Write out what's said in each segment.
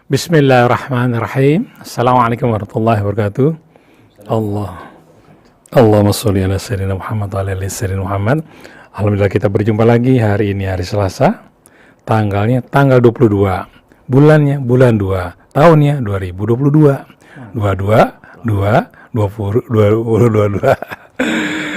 Bismillahirrahmanirrahim. Assalamualaikum warahmatullahi wabarakatuh. Allahumma sholli ala sayyidina Muhammad wa ala ali sayyidina Muhammad. Alhamdulillah kita berjumpa lagi hari ini hari Selasa. Tanggalnya tanggal 22. Bulannya bulan 2. Tahunnya 2022. 22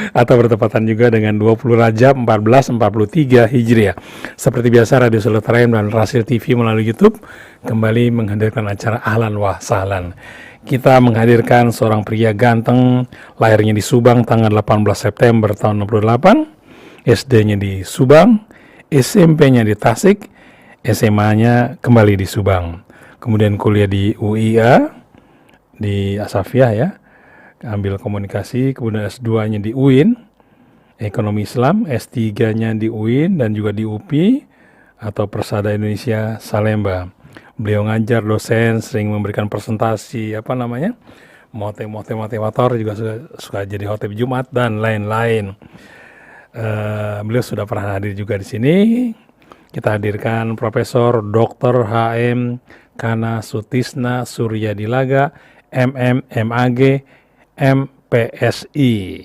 atau bertepatan juga dengan 20 Rajab 1443 Hijriah. Seperti biasa Radio Silaturahim dan Rasil TV melalui YouTube kembali menghadirkan acara Ahlan wa Sahlan. Kita menghadirkan seorang pria ganteng, lahirnya di Subang tanggal 18 September tahun 68, SD-nya di Subang, SMP-nya di Tasik, SMA-nya kembali di Subang. Kemudian kuliah di UIA di Asafiyah ya. Ambil komunikasi, kemudian S2-nya di UIN, Ekonomi Islam, S3-nya di UIN dan juga di UPI atau Persada Indonesia Salemba. Beliau ngajar, dosen, sering memberikan presentasi, motivator, juga suka jadi khotib Jumat dan lain-lain. Beliau sudah pernah hadir juga di sini. Kita hadirkan Profesor Dr. HM Kana Sutisna Suryadilaga, MM, MAG, MPSI.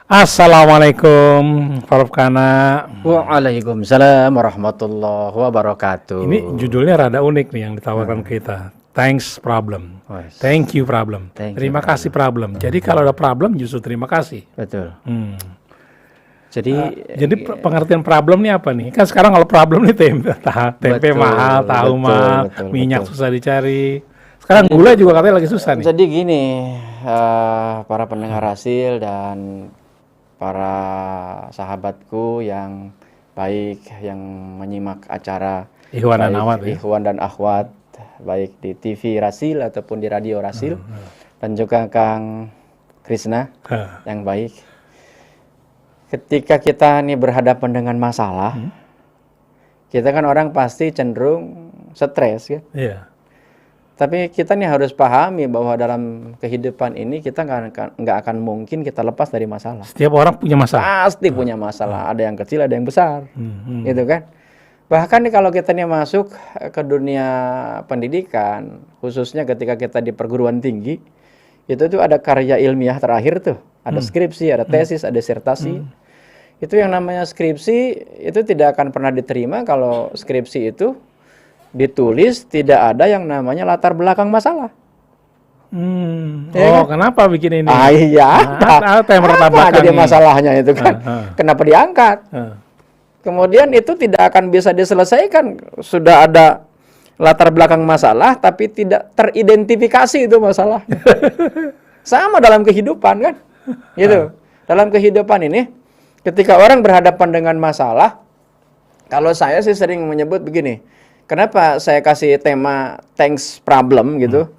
Assalamualaikum Prof. Kana. Waalaikumsalam warahmatullahi wabarakatuh. Ini judulnya rada unik nih yang ditawarkan kita. Thanks problem. Thank you problem. Terima kasih problem. Jadi kalau ada problem justru terima kasih. Betul. Jadi pengertian problem ini apa nih? Kan sekarang kalau problem nih tempe mahal, tahu mahal, minyak susah dicari. Sekarang gula juga katanya lagi susah nih. Jadi gini, para pendengar Rasil dan para sahabatku yang baik yang menyimak acara Ikhwan dan Akhwat, baik di TV Rasil ataupun di Radio Rasil, dan juga Kang Krisna yang baik. Ketika kita nih berhadapan dengan masalah, kita kan orang pasti cenderung stres ya. Iya. Tapi kita nih harus pahami bahwa dalam kehidupan ini kita nggak akan mungkin kita lepas dari masalah. Setiap orang punya masalah. Pasti punya masalah. Ada yang kecil, ada yang besar, gitu kan. Bahkan nih kalau kita nih masuk ke dunia pendidikan, khususnya ketika kita di perguruan tinggi, itu tuh ada karya ilmiah terakhir tuh, ada skripsi, ada tesis, ada disertasi. Itu yang namanya skripsi itu tidak akan pernah diterima kalau skripsi itu ditulis tidak ada yang namanya latar belakang masalah. Ya kan? Kenapa bikin ini? Iya. Apa yang latar belakang jadi masalahnya itu kan? Kenapa diangkat? Kemudian itu tidak akan bisa diselesaikan. Sudah ada latar belakang masalah, tapi tidak teridentifikasi itu masalah. Sama dalam kehidupan kan? Gitu. Dalam kehidupan ini, ketika orang berhadapan dengan masalah, kalau saya sih sering menyebut begini. Kenapa saya kasih tema thanks problem gitu?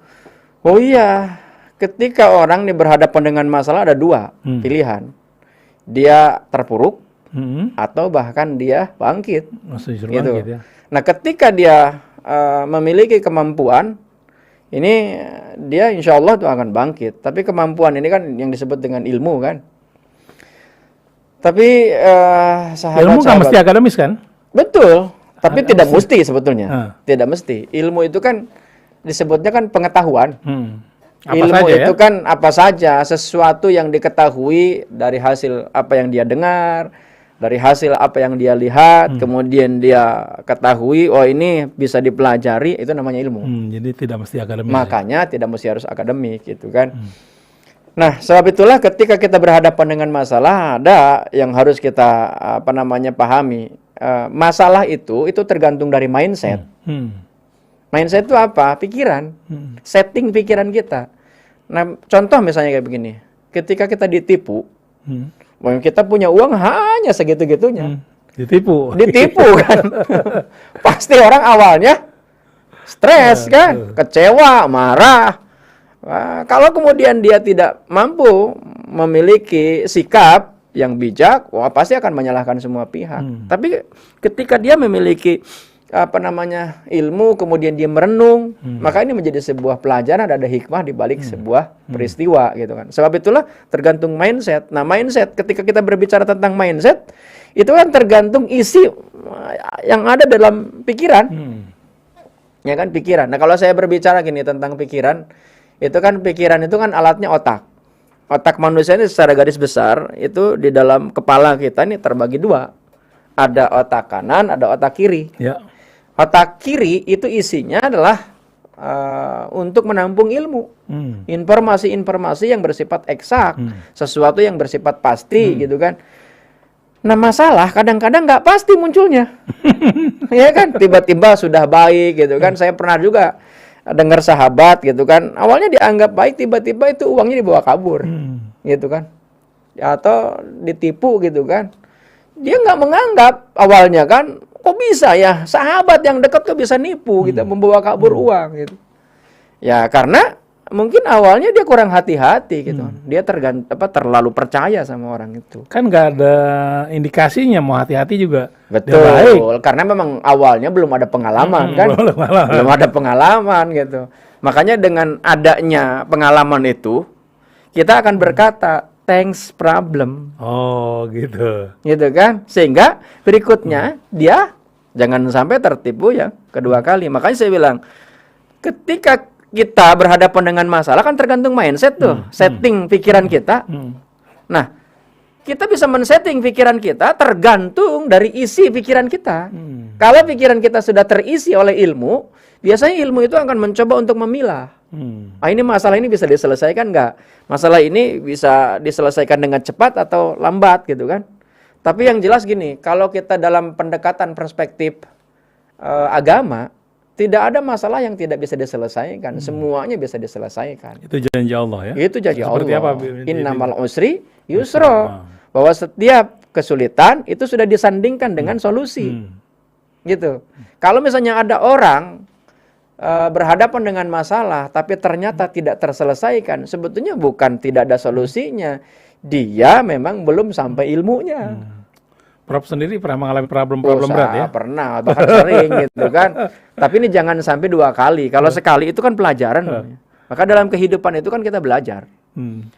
Oh iya, ketika orang nih berhadapan dengan masalah ada dua pilihan. Dia terpuruk atau bahkan dia bangkit. Gitu. Bangkit, ya. Nah, ketika dia memiliki kemampuan, ini dia insya Allah tuh akan bangkit. Tapi kemampuan ini kan yang disebut dengan ilmu kan. Tapi ilmu kan mesti akademis kan? Betul. Tapi tidak mesti sebetulnya. Tidak mesti. Ilmu itu kan disebutnya kan pengetahuan. Ilmu itu kan apa saja, sesuatu yang diketahui dari hasil apa yang dia dengar, dari hasil apa yang dia lihat, kemudian dia ketahui, oh ini bisa dipelajari, itu namanya ilmu. Jadi tidak mesti akademik. Makanya tidak mesti harus akademik gitu kan. Nah, sebab itulah ketika kita berhadapan dengan masalah, ada yang harus kita pahami. Masalah itu tergantung dari mindset. Mindset itu apa? Pikiran. Setting pikiran kita. Nah, contoh misalnya kayak begini. Ketika kita ditipu, kita punya uang hanya segitu-gitunya. Ditipu kan. Pasti orang awalnya stres kan, kecewa, marah. Nah, kalau kemudian dia tidak mampu memiliki sikap yang bijak, pasti akan menyalahkan semua pihak. Tapi ketika dia memiliki ilmu, kemudian dia merenung, maka ini menjadi sebuah pelajaran, ada hikmah di balik sebuah peristiwa gitu kan. Sebab itulah tergantung mindset. Nah, mindset, ketika kita berbicara tentang mindset, itu kan tergantung isi yang ada dalam pikiran. Ya kan, pikiran. Nah, kalau saya berbicara gini tentang pikiran itu kan alatnya otak. Otak manusia ini secara garis besar itu di dalam kepala kita ini terbagi dua. Ada otak kanan, ada otak kiri. Ya. Otak kiri itu isinya adalah untuk menampung ilmu. Informasi-informasi yang bersifat eksak, sesuatu yang bersifat pasti gitu kan. Nah, masalah kadang-kadang nggak pasti munculnya. Ya kan, tiba-tiba sudah baik gitu kan. Saya pernah juga dengar sahabat gitu kan, awalnya dianggap baik, tiba-tiba itu uangnya dibawa kabur. Gitu kan. Atau ditipu gitu kan. Dia nggak menganggap awalnya kan, kok bisa ya sahabat yang dekat kok bisa nipu gitu, membawa kabur uang gitu. Ya karena mungkin awalnya dia kurang hati-hati gitu. Dia terlalu percaya sama orang itu. Kan nggak ada indikasinya mau hati-hati juga. Betul, Dia baik. karena memang awalnya belum ada pengalaman kan. Belum ada pengalaman gitu. Makanya dengan adanya pengalaman itu, kita akan berkata, thanks problem. Oh gitu. Gitu kan. Sehingga berikutnya dia jangan sampai tertipu yang kedua kali. Makanya saya bilang, ketika kita berhadapan dengan masalah kan tergantung mindset tuh, setting pikiran kita. Nah, kita bisa men-setting pikiran kita tergantung dari isi pikiran kita. Kalau pikiran kita sudah terisi oleh ilmu, biasanya ilmu itu akan mencoba untuk memilah. Ini masalah ini bisa diselesaikan nggak? Masalah ini bisa diselesaikan dengan cepat atau lambat gitu kan? Tapi yang jelas gini, kalau kita dalam pendekatan perspektif agama, tidak ada masalah yang tidak bisa diselesaikan. Semuanya bisa diselesaikan. Itu janji Allah ya. Itu janji Allah. Seperti apa? Innamal usri yusra. Bahwa setiap kesulitan itu sudah disandingkan dengan solusi. Gitu. Kalau misalnya ada orang berhadapan dengan masalah tapi ternyata tidak terselesaikan, sebetulnya bukan tidak ada solusinya. Dia memang belum sampai ilmunya. Prof sendiri pernah mengalami problem berat ya? Pernah, bahkan sering gitu kan. Tapi ini jangan sampai 2 kali. Kalau sekali itu kan pelajaran. Maka dalam kehidupan itu kan kita belajar.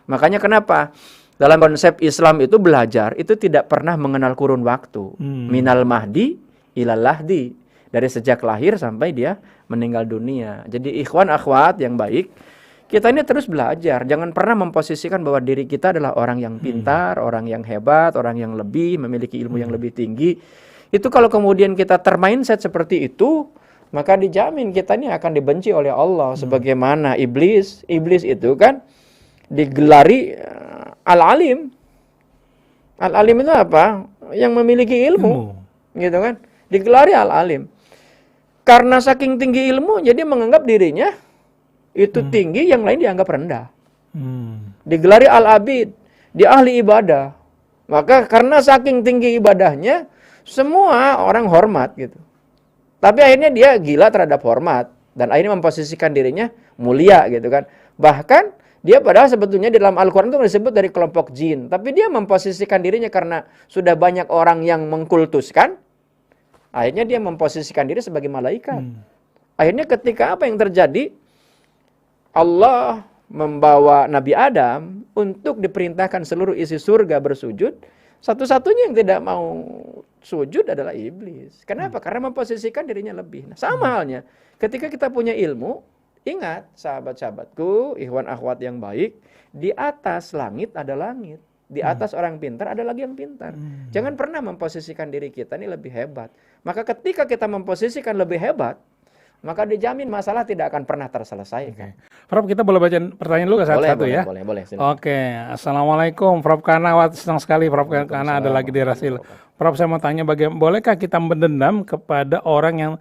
Makanya kenapa? Dalam konsep Islam itu belajar itu tidak pernah mengenal kurun waktu. Minal mahdi ilal lahdi. Dari sejak lahir sampai dia meninggal dunia. Jadi ikhwan akhwat yang baik, kita ini terus belajar. Jangan pernah memposisikan bahwa diri kita adalah orang yang pintar, orang yang hebat, orang yang lebih, memiliki ilmu yang lebih tinggi. Itu kalau kemudian kita termindset seperti itu, maka dijamin kita ini akan dibenci oleh Allah. Sebagaimana iblis itu kan digelari al-alim. Al-alim itu apa? Yang memiliki ilmu. Gitu kan? Digelari al-alim. Karena saking tinggi ilmu, jadi menganggap dirinya itu tinggi, yang lain dianggap rendah. Digelari al-abid, dia ahli ibadah. Maka karena saking tinggi ibadahnya, semua orang hormat gitu. Tapi akhirnya dia gila terhadap hormat. Dan akhirnya memposisikan dirinya mulia gitu kan. Bahkan dia padahal sebetulnya di dalam Al-Quran itu disebut dari kelompok jin. Tapi dia memposisikan dirinya karena sudah banyak orang yang mengkultuskan. Akhirnya dia memposisikan diri sebagai malaikat. Akhirnya ketika apa yang terjadi? Allah membawa Nabi Adam untuk diperintahkan seluruh isi surga bersujud. Satu-satunya yang tidak mau sujud adalah iblis. Kenapa? Karena memposisikan dirinya lebih. Nah, sama halnya, ketika kita punya ilmu, ingat sahabat-sahabatku, ikhwan akhwat yang baik, di atas langit ada langit. Di atas orang pintar ada lagi yang pintar. Jangan pernah memposisikan diri kita ini lebih hebat. Maka ketika kita memposisikan lebih hebat, maka dijamin masalah tidak akan pernah terselesaikan. Prof, kita boleh baca pertanyaan dulu satu-satu ya? Boleh. Oke, Assalamualaikum Prof Kana, senang sekali Prof Kana ada lagi di Rasil. Prof, saya mau tanya bolehkah kita mendendam kepada orang yang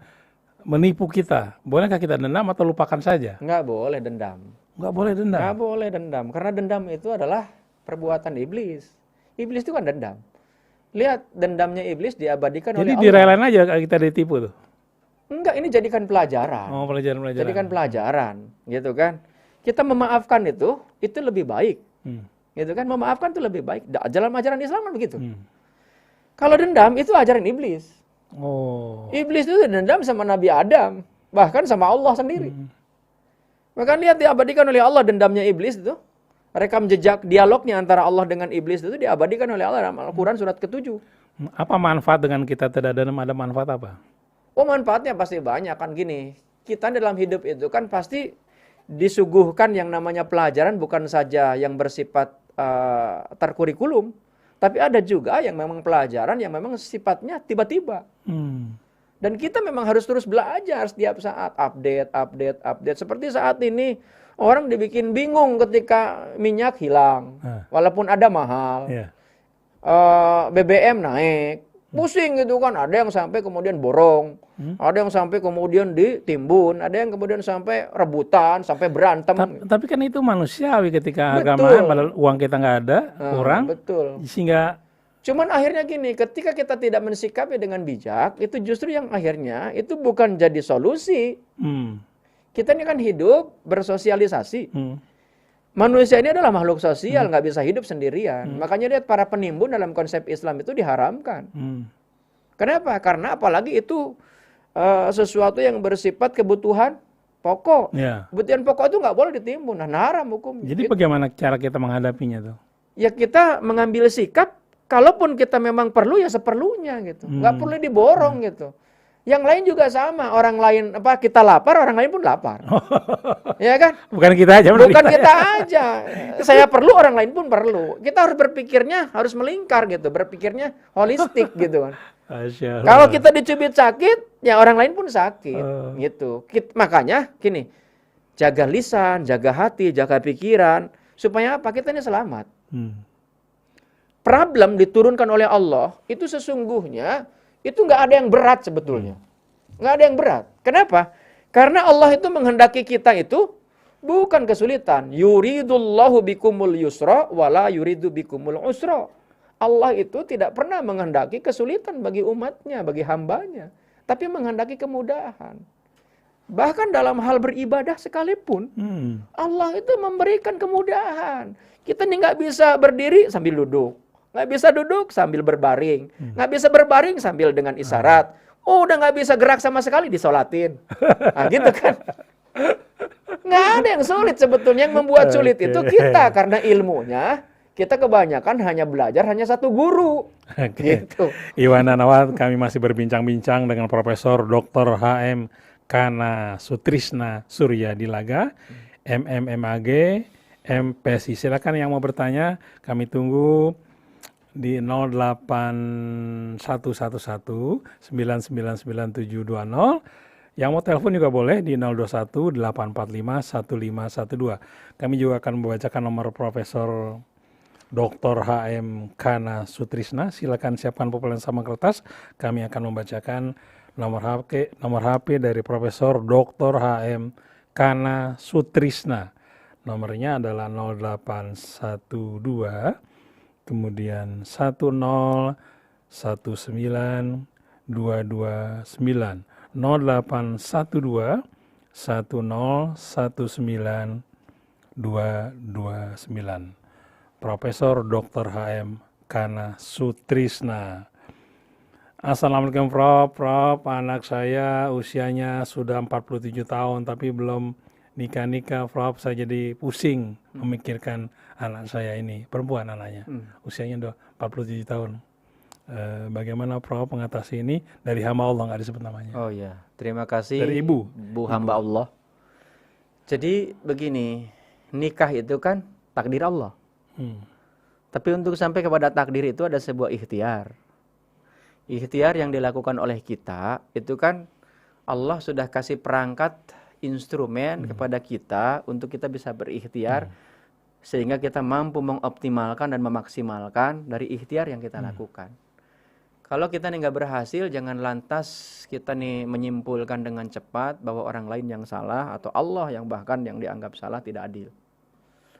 menipu kita? Bolehkah kita dendam atau lupakan saja? Enggak boleh dendam. Enggak boleh dendam? Enggak boleh dendam, karena dendam itu adalah perbuatan iblis. Iblis itu kan dendam. Lihat, dendamnya iblis diabadikan oleh Allah. Jadi direlain aja kita ditipu tuh? Enggak, ini jadikan pelajaran. Oh, pelajaran. Jadikan pelajaran, gitu kan. Kita memaafkan itu lebih baik. Gitu kan, memaafkan itu lebih baik. Jalan ajaran Islam kan begitu. Kalau dendam itu ajaran iblis. Oh. Iblis itu dendam sama Nabi Adam, bahkan sama Allah sendiri. Maka lihat diabadikan oleh Allah dendamnya iblis itu. Rekam jejak dialognya antara Allah dengan iblis itu diabadikan oleh Allah dalam Al-Quran surat ke-7. Apa manfaat dengan kita tidak dendam? Ada manfaat apa? Oh, manfaatnya pasti banyak kan gini. kita dalam hidup itu kan pasti disuguhkan yang namanya pelajaran bukan saja yang bersifat terkurikulum, tapi ada juga yang memang pelajaran yang memang sifatnya tiba-tiba. Dan kita memang harus terus belajar setiap saat, update. Seperti saat ini orang dibikin bingung ketika minyak hilang, walaupun ada mahal, BBM naik, pusing gitu kan. Ada yang sampai kemudian borong, ada yang sampai kemudian ditimbun, ada yang kemudian sampai rebutan, sampai berantem. Tapi kan itu manusiawi ketika harga Betul. mahal, padahal uang kita nggak ada, kurang, Betul. sehingga Cuman akhirnya gini, ketika kita tidak mensikapi dengan bijak, itu justru yang akhirnya itu bukan jadi solusi. Kita ini kan hidup bersosialisasi. Manusia ini adalah makhluk sosial, nggak bisa hidup sendirian. Makanya lihat para penimbun dalam konsep Islam itu diharamkan. Kenapa? Karena apalagi itu sesuatu yang bersifat kebutuhan pokok. Kebutuhan pokok itu nggak boleh ditimbun. Nah, haram hukumnya. Jadi bagaimana cara kita menghadapinya tuh? Ya kita mengambil sikap, kalaupun kita memang perlu ya seperlunya gitu. Nggak perlu diborong gitu. Yang lain juga sama. Orang lain kita lapar, orang lain pun lapar. Ya kan? Bukan kita aja. Bukan kita aja. Saya perlu, orang lain pun perlu. Kita harus berpikirnya harus melingkar gitu. Berpikirnya holistik gitu kan. Kalau kita dicubit sakit, ya orang lain pun sakit gitu. Makanya gini, jaga lisan, jaga hati, jaga pikiran supaya apa? Kita ini selamat. Problem diturunkan oleh Allah itu sesungguhnya itu nggak ada yang berat sebetulnya. Nggak ada yang berat. Kenapa? Karena Allah itu menghendaki kita itu bukan kesulitan. Yuridullahu bikumul yusra wala yuridu bikumul usra. Allah itu tidak pernah menghendaki kesulitan bagi umatnya, bagi hambanya. Tapi menghendaki kemudahan. Bahkan dalam hal beribadah sekalipun, Allah itu memberikan kemudahan. Kita ini nggak bisa berdiri sambil duduk. Nggak bisa duduk sambil berbaring. Nggak bisa berbaring sambil dengan isyarat. Oh, udah nggak bisa gerak sama sekali, disolatin. Nah, gitu kan. Nggak ada yang sulit sebetulnya. Yang membuat sulit itu kita. Karena ilmunya, kita kebanyakan hanya belajar hanya satu guru. Gitu. Iwan dan Awad, kami masih berbincang-bincang dengan Profesor Dr. H.M. Kana Sutrisna Surya Dilaga, MMAG, MPSI. Silakan yang mau bertanya, kami tunggu di 08111 9999720. Yang mau telepon juga boleh di 021 845 1512. Kami juga akan membacakan nomor Profesor Dr. H.M. Kana Sutrisna. Silakan siapkan pulpen sama kertas. Kami akan membacakan nomor HP dari Profesor Dr. H.M. Kana Sutrisna. Nomornya adalah 0812 kemudian 1019 229 0812 1019 229. Profesor Dr. H.M. Kana Sutrisna. Assalamualaikum Prof, anak saya usianya sudah 47 tahun tapi belum nikah-nikah, Prof. Saya jadi pusing memikirkan anak saya ini, perempuan anaknya, usianya udah 47 tahun. Bagaimana Prof mengatasi ini? Dari hamba Allah, nggak disebut namanya. Oh ya, terima kasih. Dari ibu. Hamba Allah. Jadi begini, nikah itu kan takdir Allah. Tapi untuk sampai kepada takdir itu ada sebuah ikhtiar. Ikhtiar yang dilakukan oleh kita itu kan Allah sudah kasih perangkat instrumen kepada kita untuk kita bisa berikhtiar sehingga kita mampu mengoptimalkan dan memaksimalkan dari ikhtiar yang kita lakukan. Kalau kita nih nggak berhasil, jangan lantas kita nih menyimpulkan dengan cepat bahwa orang lain yang salah atau Allah yang bahkan yang dianggap salah tidak adil.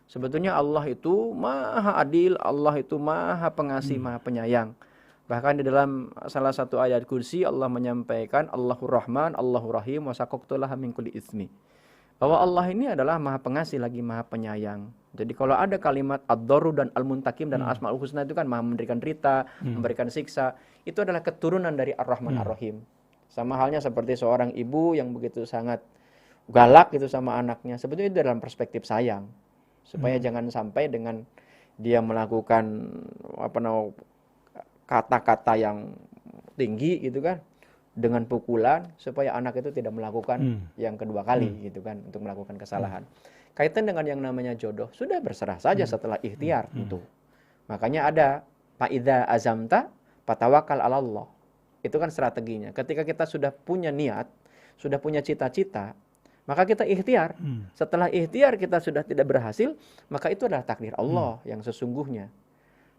Sebetulnya Allah itu maha adil, Allah itu maha pengasih, maha penyayang. Bahkan di dalam salah satu ayat kursi Allah menyampaikan Allahur Rahman, Allahur Rahim, wa saqaqtulaha min kulli ismi. Bahwa Allah ini adalah maha pengasih lagi maha penyayang. Jadi kalau ada kalimat ad-darru dan al-muntakim dan asmaul husna itu kan maha memberikan derita, memberikan siksa, itu adalah keturunan dari Ar-Rahman Ar-Rahim. Sama halnya seperti seorang ibu yang begitu sangat galak gitu sama anaknya. Sebetulnya itu dalam perspektif sayang. Supaya jangan sampai dengan dia melakukan kata-kata yang tinggi gitu kan, dengan pukulan supaya anak itu tidak melakukan yang kedua kali gitu kan, untuk melakukan kesalahan. Kaitan dengan yang namanya jodoh, sudah berserah saja setelah ikhtiar tentu. Makanya ada fa'idza azamta fatawakal 'ala Allah. Itu kan strateginya. Ketika kita sudah punya niat, sudah punya cita-cita, maka kita ikhtiar. Setelah ikhtiar kita sudah tidak berhasil, maka itu adalah takdir Allah yang sesungguhnya.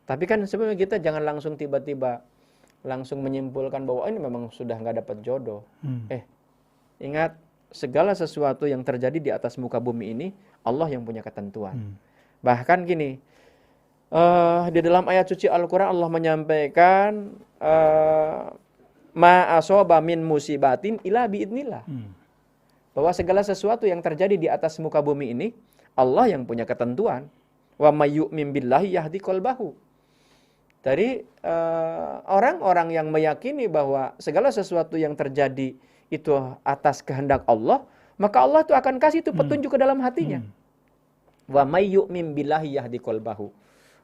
Tapi kan sebenarnya kita jangan langsung tiba-tiba langsung menyimpulkan bahwa ini memang sudah nggak dapat jodoh. Ingat, segala sesuatu yang terjadi di atas muka bumi ini, Allah yang punya ketentuan. Bahkan gini, di dalam ayat suci Al-Quran Allah menyampaikan, ma asoba min musibatin ila biidnillah. Bahwa segala sesuatu yang terjadi di atas muka bumi ini, Allah yang punya ketentuan. Wa may yu'min billahi yahdi qalbahu. Dari orang-orang yang meyakini bahwa segala sesuatu yang terjadi itu atas kehendak Allah, maka Allah itu akan kasih itu petunjuk ke dalam hatinya. Wa may yu'min billahi yahdi qalbahu.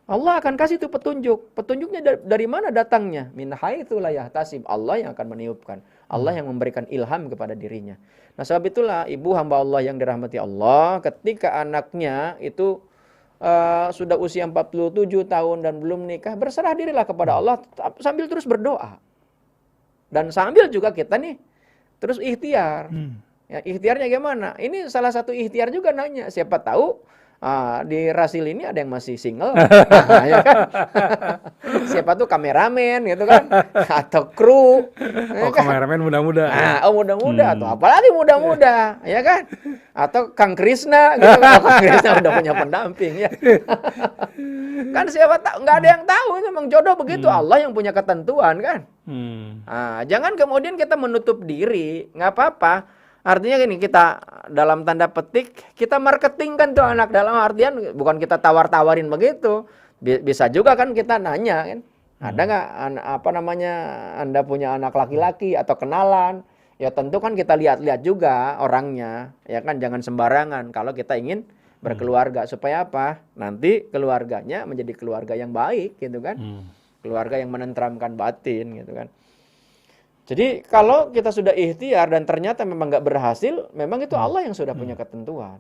Allah akan kasih itu petunjuk. Petunjuknya dari mana datangnya? Min haitsu la yahtasib. Allah yang akan meniupkan. Allah yang memberikan ilham kepada dirinya. Nah, sebab itulah ibu hamba Allah yang dirahmati Allah, ketika anaknya itu sudah usia 47 tahun dan belum nikah, berserah dirilah kepada Allah sambil terus berdoa. Dan sambil juga kita nih terus ikhtiar. Ya, ikhtiarnya gimana? Ini salah satu ikhtiar juga nanya, siapa tahu di Rasil ini ada yang masih single. Ya kan? Siapa tuh kameramen gitu kan, atau kru. Ya kan? Kameramen muda-muda. Muda-muda atau apalagi muda-muda, ya kan? Atau Kang Krisna gitu kan. Kang Krisna udah punya pendamping ya. Kan siapa tahu, nggak ada yang tahu, itu memang jodoh begitu. Allah yang punya ketentuan kan. Jangan kemudian kita menutup diri, nggak apa-apa. Artinya gini, kita dalam tanda petik kita marketingkan tuh anak, dalam artian bukan kita tawar-tawarin begitu. Bisa juga kan kita nanya kan, ada nggak Anda punya anak laki-laki atau kenalan? Ya tentu kan kita lihat-lihat juga orangnya, ya kan, jangan sembarangan kalau kita ingin berkeluarga. Supaya apa? Nanti keluarganya menjadi keluarga yang baik gitu kan. Keluarga yang menenteramkan batin gitu kan. Jadi kalau kita sudah ikhtiar dan ternyata memang nggak berhasil, memang itu Allah yang sudah punya ketentuan.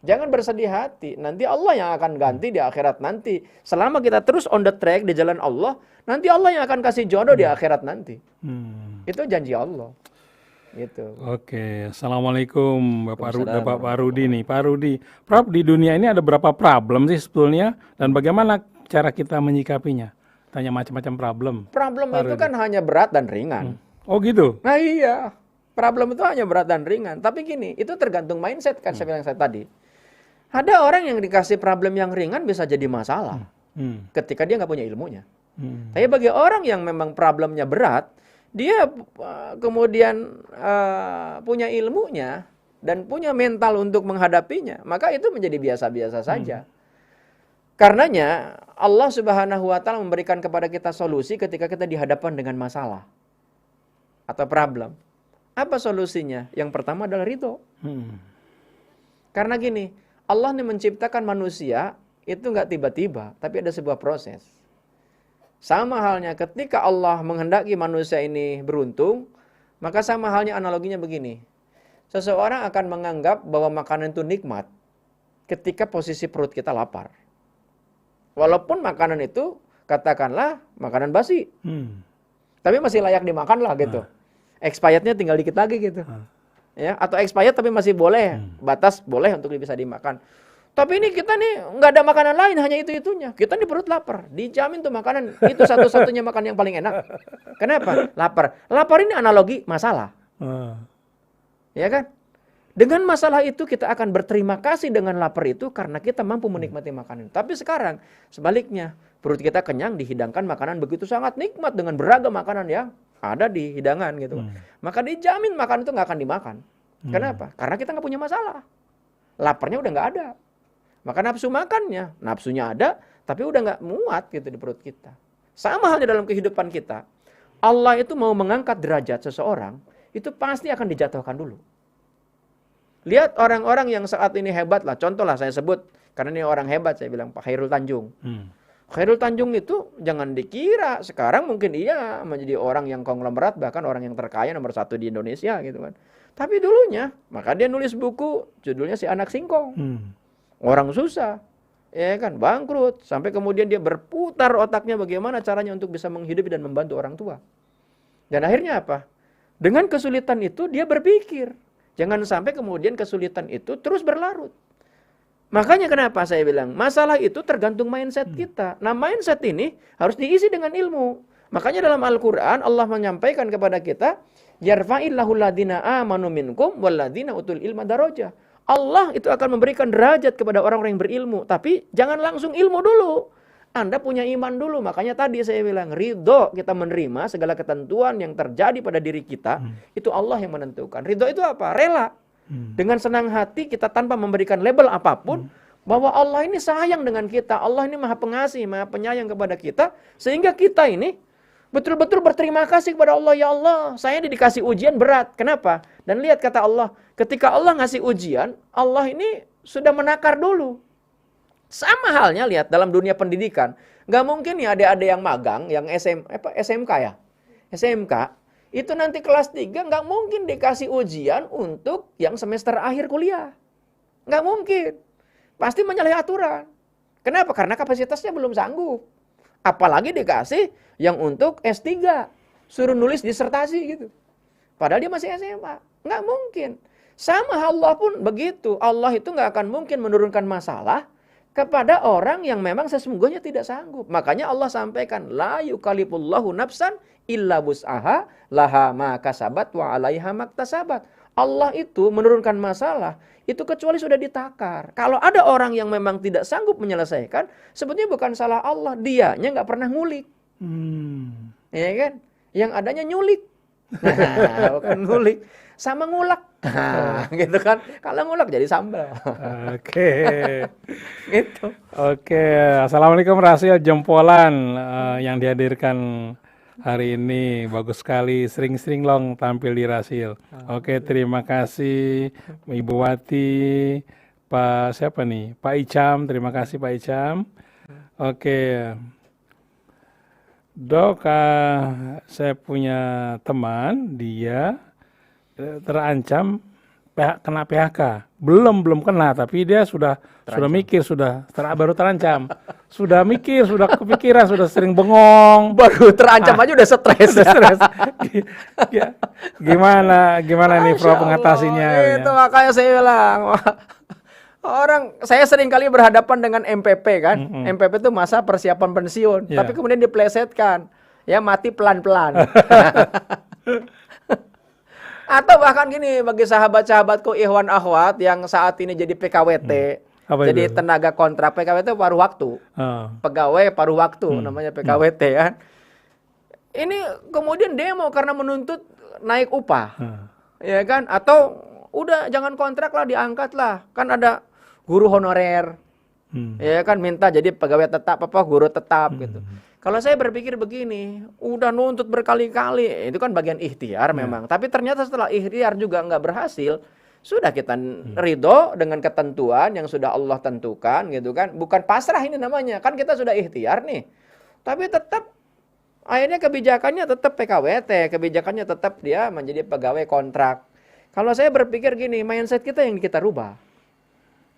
Jangan bersedih hati, nanti Allah yang akan ganti di akhirat nanti. Selama kita terus on the track di jalan Allah, nanti Allah yang akan kasih jodoh di akhirat nanti. Itu janji Allah. Gitu. Oke, Assalamualaikum Bapak Rudi nih. Pak Rudi, Prof, di dunia ini ada berapa problem sih sebetulnya, dan bagaimana cara kita menyikapinya? Tanya macam-macam problem. Problem itu kan hanya berat dan ringan. Oh gitu? Nah iya, problem itu hanya berat dan ringan. Tapi gini, itu tergantung mindset kan, saya bilang saya tadi. Ada orang yang dikasih problem yang ringan bisa jadi masalah ketika dia nggak punya ilmunya. Tapi bagi orang yang memang problemnya berat, dia kemudian punya ilmunya dan punya mental untuk menghadapinya, maka itu menjadi biasa-biasa saja. Karenanya Allah Subhanahu wa Ta'ala memberikan kepada kita solusi ketika kita dihadapkan dengan masalah atau problem. Apa solusinya? Yang pertama adalah ridho. Karena gini, Allah ini menciptakan manusia itu nggak tiba-tiba, tapi ada sebuah proses. Sama halnya ketika Allah menghendaki manusia ini beruntung, maka sama halnya analoginya begini. Seseorang akan menganggap bahwa makanan itu nikmat ketika posisi perut kita lapar. Walaupun makanan itu katakanlah makanan basi, tapi masih layak dimakan lah gitu. Expirednya tinggal dikit lagi gitu. Ya, atau expired tapi masih boleh, batas boleh untuk bisa dimakan. Tapi ini kita nih nggak ada makanan lain, hanya itu-itunya. Kita nih perut lapar, dijamin tuh makanan itu satu-satunya makan yang paling enak. Kenapa? Lapar. Lapar ini analogi masalah. Ya kan? Dengan masalah itu kita akan berterima kasih dengan lapar itu karena kita mampu menikmati makanan. Tapi sekarang sebaliknya, perut kita kenyang, dihidangkan makanan begitu sangat nikmat dengan beragam makanan yang ada di hidangan gitu. Maka dijamin makanan itu nggak akan dimakan. Kenapa? Karena kita nggak punya masalah. Laparnya udah nggak ada. Maka nafsu makannya, nafsunya ada, tapi udah nggak muat gitu di perut kita. Sama halnya dalam kehidupan kita. Allah itu mau mengangkat derajat seseorang, itu pasti akan dijatuhkan dulu. Lihat orang-orang yang saat ini hebat lah. Contoh lah saya sebut, karena ini orang hebat, saya bilang Pak Khairul Tanjung. Khairul Tanjung itu jangan dikira sekarang mungkin iya menjadi orang yang konglomerat, bahkan orang yang terkaya nomor 1 di Indonesia gitu kan. Tapi dulunya, maka dia nulis buku judulnya Si Anak Singkong. Orang susah, ya kan, bangkrut, sampai kemudian dia berputar otaknya bagaimana caranya untuk bisa menghidupi dan membantu orang tua. Dan akhirnya apa? Dengan kesulitan itu dia berpikir, jangan sampai kemudian kesulitan itu terus berlarut. Makanya kenapa saya bilang, masalah itu tergantung mindset kita. Nah, mindset ini harus diisi dengan ilmu. Makanya dalam Al-Quran Allah menyampaikan kepada kita, yarfa'illahu ladina amanu minkum walladina utul ilma darajah. Allah itu akan memberikan derajat kepada orang-orang yang berilmu. Tapi jangan langsung ilmu dulu. Anda punya iman dulu. Makanya tadi saya bilang, ridho kita menerima segala ketentuan yang terjadi pada diri kita, itu Allah yang menentukan. Ridho itu apa? Rela. Dengan senang hati kita tanpa memberikan label apapun, bahwa Allah ini sayang dengan kita. Allah ini maha pengasih, maha penyayang kepada kita. Sehingga kita ini betul-betul berterima kasih kepada Allah. Ya Allah, saya dikasih ujian berat. Kenapa? Dan lihat kata Allah, ketika Allah ngasih ujian, Allah ini sudah menakar dulu. Sama halnya lihat dalam dunia pendidikan. Nggak mungkin ya ada yang magang, yang SMK ya. SMK, itu nanti kelas 3 nggak mungkin dikasih ujian untuk yang semester akhir kuliah. Nggak mungkin. Pasti menyalahi aturan. Kenapa? Karena kapasitasnya belum sanggup. Apalagi dikasih yang untuk S3. Suruh nulis disertasi gitu. Padahal dia masih SMA. Nggak mungkin. Sama Allah pun begitu. Allah itu nggak akan mungkin menurunkan masalah kepada orang yang memang sesungguhnya tidak sanggup. Makanya Allah sampaikan, la yukalifullahu nafsan illa wus'aha laha ma kasabat wa 'alaiha maktasabat. Allah itu menurunkan masalah itu kecuali sudah ditakar. Kalau ada orang yang memang tidak sanggup menyelesaikan, sebetulnya bukan salah Allah, dianya nggak pernah ngulik. Ya kan? Yang adanya nyulik. Nah, bukan ngulik, sama ngulak. Gitu kan. Kalau ngulak jadi sambal. Oke. Gitu. Oke, Assalamualaikum Rasil, jempolan yang dihadirkan hari ini bagus sekali, sering-sering long tampil di Rasil. Oke, terima kasih Ibu Wati, Pak siapa nih? Pak Icam, terima kasih Pak Icam. Oke, Dok, saya punya teman, dia terancam kena PHK. Belum kena, tapi dia sudah mikir, baru terancam. Sudah mikir, sudah kepikiran, sudah sering bengong. Baru terancam aja udah stres. Gimana nih Prof mengatasinya? Itu makanya saya bilang, saya sering kali berhadapan dengan MPP kan. MPP itu masa persiapan pensiun, tapi kemudian diplesetkan. Ya mati pelan-pelan. Atau bahkan gini, bagi sahabat-sahabatku ikhwan akhwat yang saat ini jadi PKWT, jadi itu? Tenaga kontrak, PKWT paruh waktu, pegawai paruh waktu namanya PKWT kan. Ini kemudian demo karena menuntut naik upah, ya kan? Atau udah jangan kontrak lah, diangkat lah, kan ada guru honorer, ya kan, minta jadi pegawai tetap guru tetap gitu. Kalau saya berpikir begini, udah nuntut berkali-kali, itu kan bagian ikhtiar memang. Tapi ternyata setelah ikhtiar juga nggak berhasil, sudah kita ridho dengan ketentuan yang sudah Allah tentukan gitu kan. Bukan pasrah ini namanya, kan kita sudah ikhtiar nih. Tapi tetap, akhirnya kebijakannya tetap PKWT, kebijakannya tetap dia menjadi pegawai kontrak. Kalau saya berpikir gini, mindset kita yang kita rubah.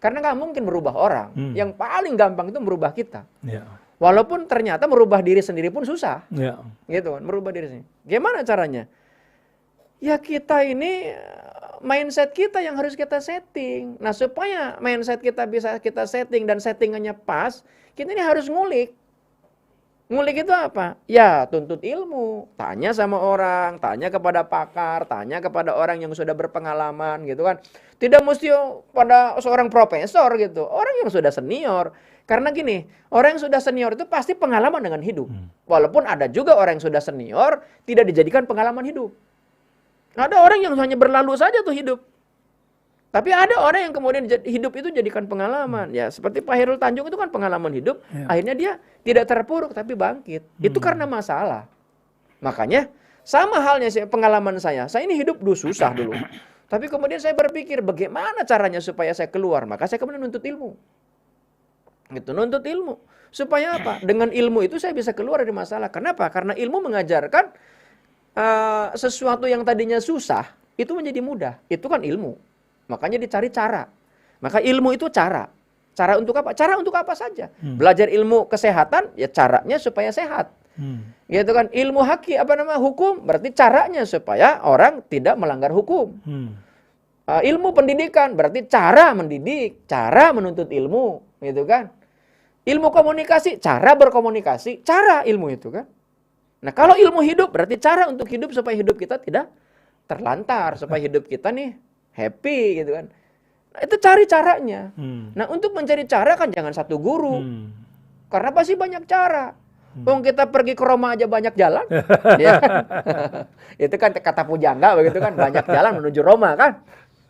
Karena nggak mungkin merubah orang, yang paling gampang itu merubah kita. Walaupun ternyata merubah diri sendiri pun susah. Gitu kan, merubah diri sendiri. Gimana caranya? Ya kita ini, mindset kita yang harus kita setting. Nah supaya mindset kita bisa kita setting dan settingannya pas, kita ini harus ngulik. Ngulik itu apa? Ya tuntut ilmu. Tanya sama orang, tanya kepada pakar, tanya kepada orang yang sudah berpengalaman gitu kan. Tidak mesti pada seorang profesor gitu. Orang yang sudah senior. Karena gini, orang yang sudah senior itu pasti pengalaman dengan hidup. Walaupun ada juga orang yang sudah senior tidak dijadikan pengalaman hidup. Ada orang yang hanya berlalu saja tuh hidup. Tapi ada orang yang kemudian hidup itu jadikan pengalaman. Ya seperti Pak Khairul Tanjung itu kan pengalaman hidup. Akhirnya dia tidak terpuruk tapi bangkit. Itu karena masalah. Makanya sama halnya pengalaman saya. Saya ini hidup dulu susah dulu. Tapi kemudian saya berpikir bagaimana caranya supaya saya keluar. Maka saya kemudian nuntut ilmu. Gitu, nuntut ilmu. Supaya apa? Dengan ilmu itu saya bisa keluar dari masalah. Kenapa? Karena ilmu mengajarkan sesuatu yang tadinya susah, itu menjadi mudah. Itu kan ilmu. Makanya dicari cara. Maka ilmu itu cara. Cara untuk apa? Cara untuk apa saja. Belajar ilmu kesehatan, ya caranya supaya sehat. Gitu kan. Ilmu hukum, berarti caranya supaya orang tidak melanggar hukum. Ilmu pendidikan, berarti cara mendidik, cara menuntut ilmu. Gitu kan. Ilmu komunikasi, cara berkomunikasi, cara ilmu itu kan. Nah, kalau ilmu hidup berarti cara untuk hidup supaya hidup kita tidak terlantar, supaya hidup kita nih happy gitu kan. Nah, itu cari caranya. Nah, untuk mencari cara kan jangan satu guru. Karena pasti banyak cara. Kita pergi ke Roma aja banyak jalan. Ya kan? Itu kan kata pujangga begitu kan, banyak jalan menuju Roma kan.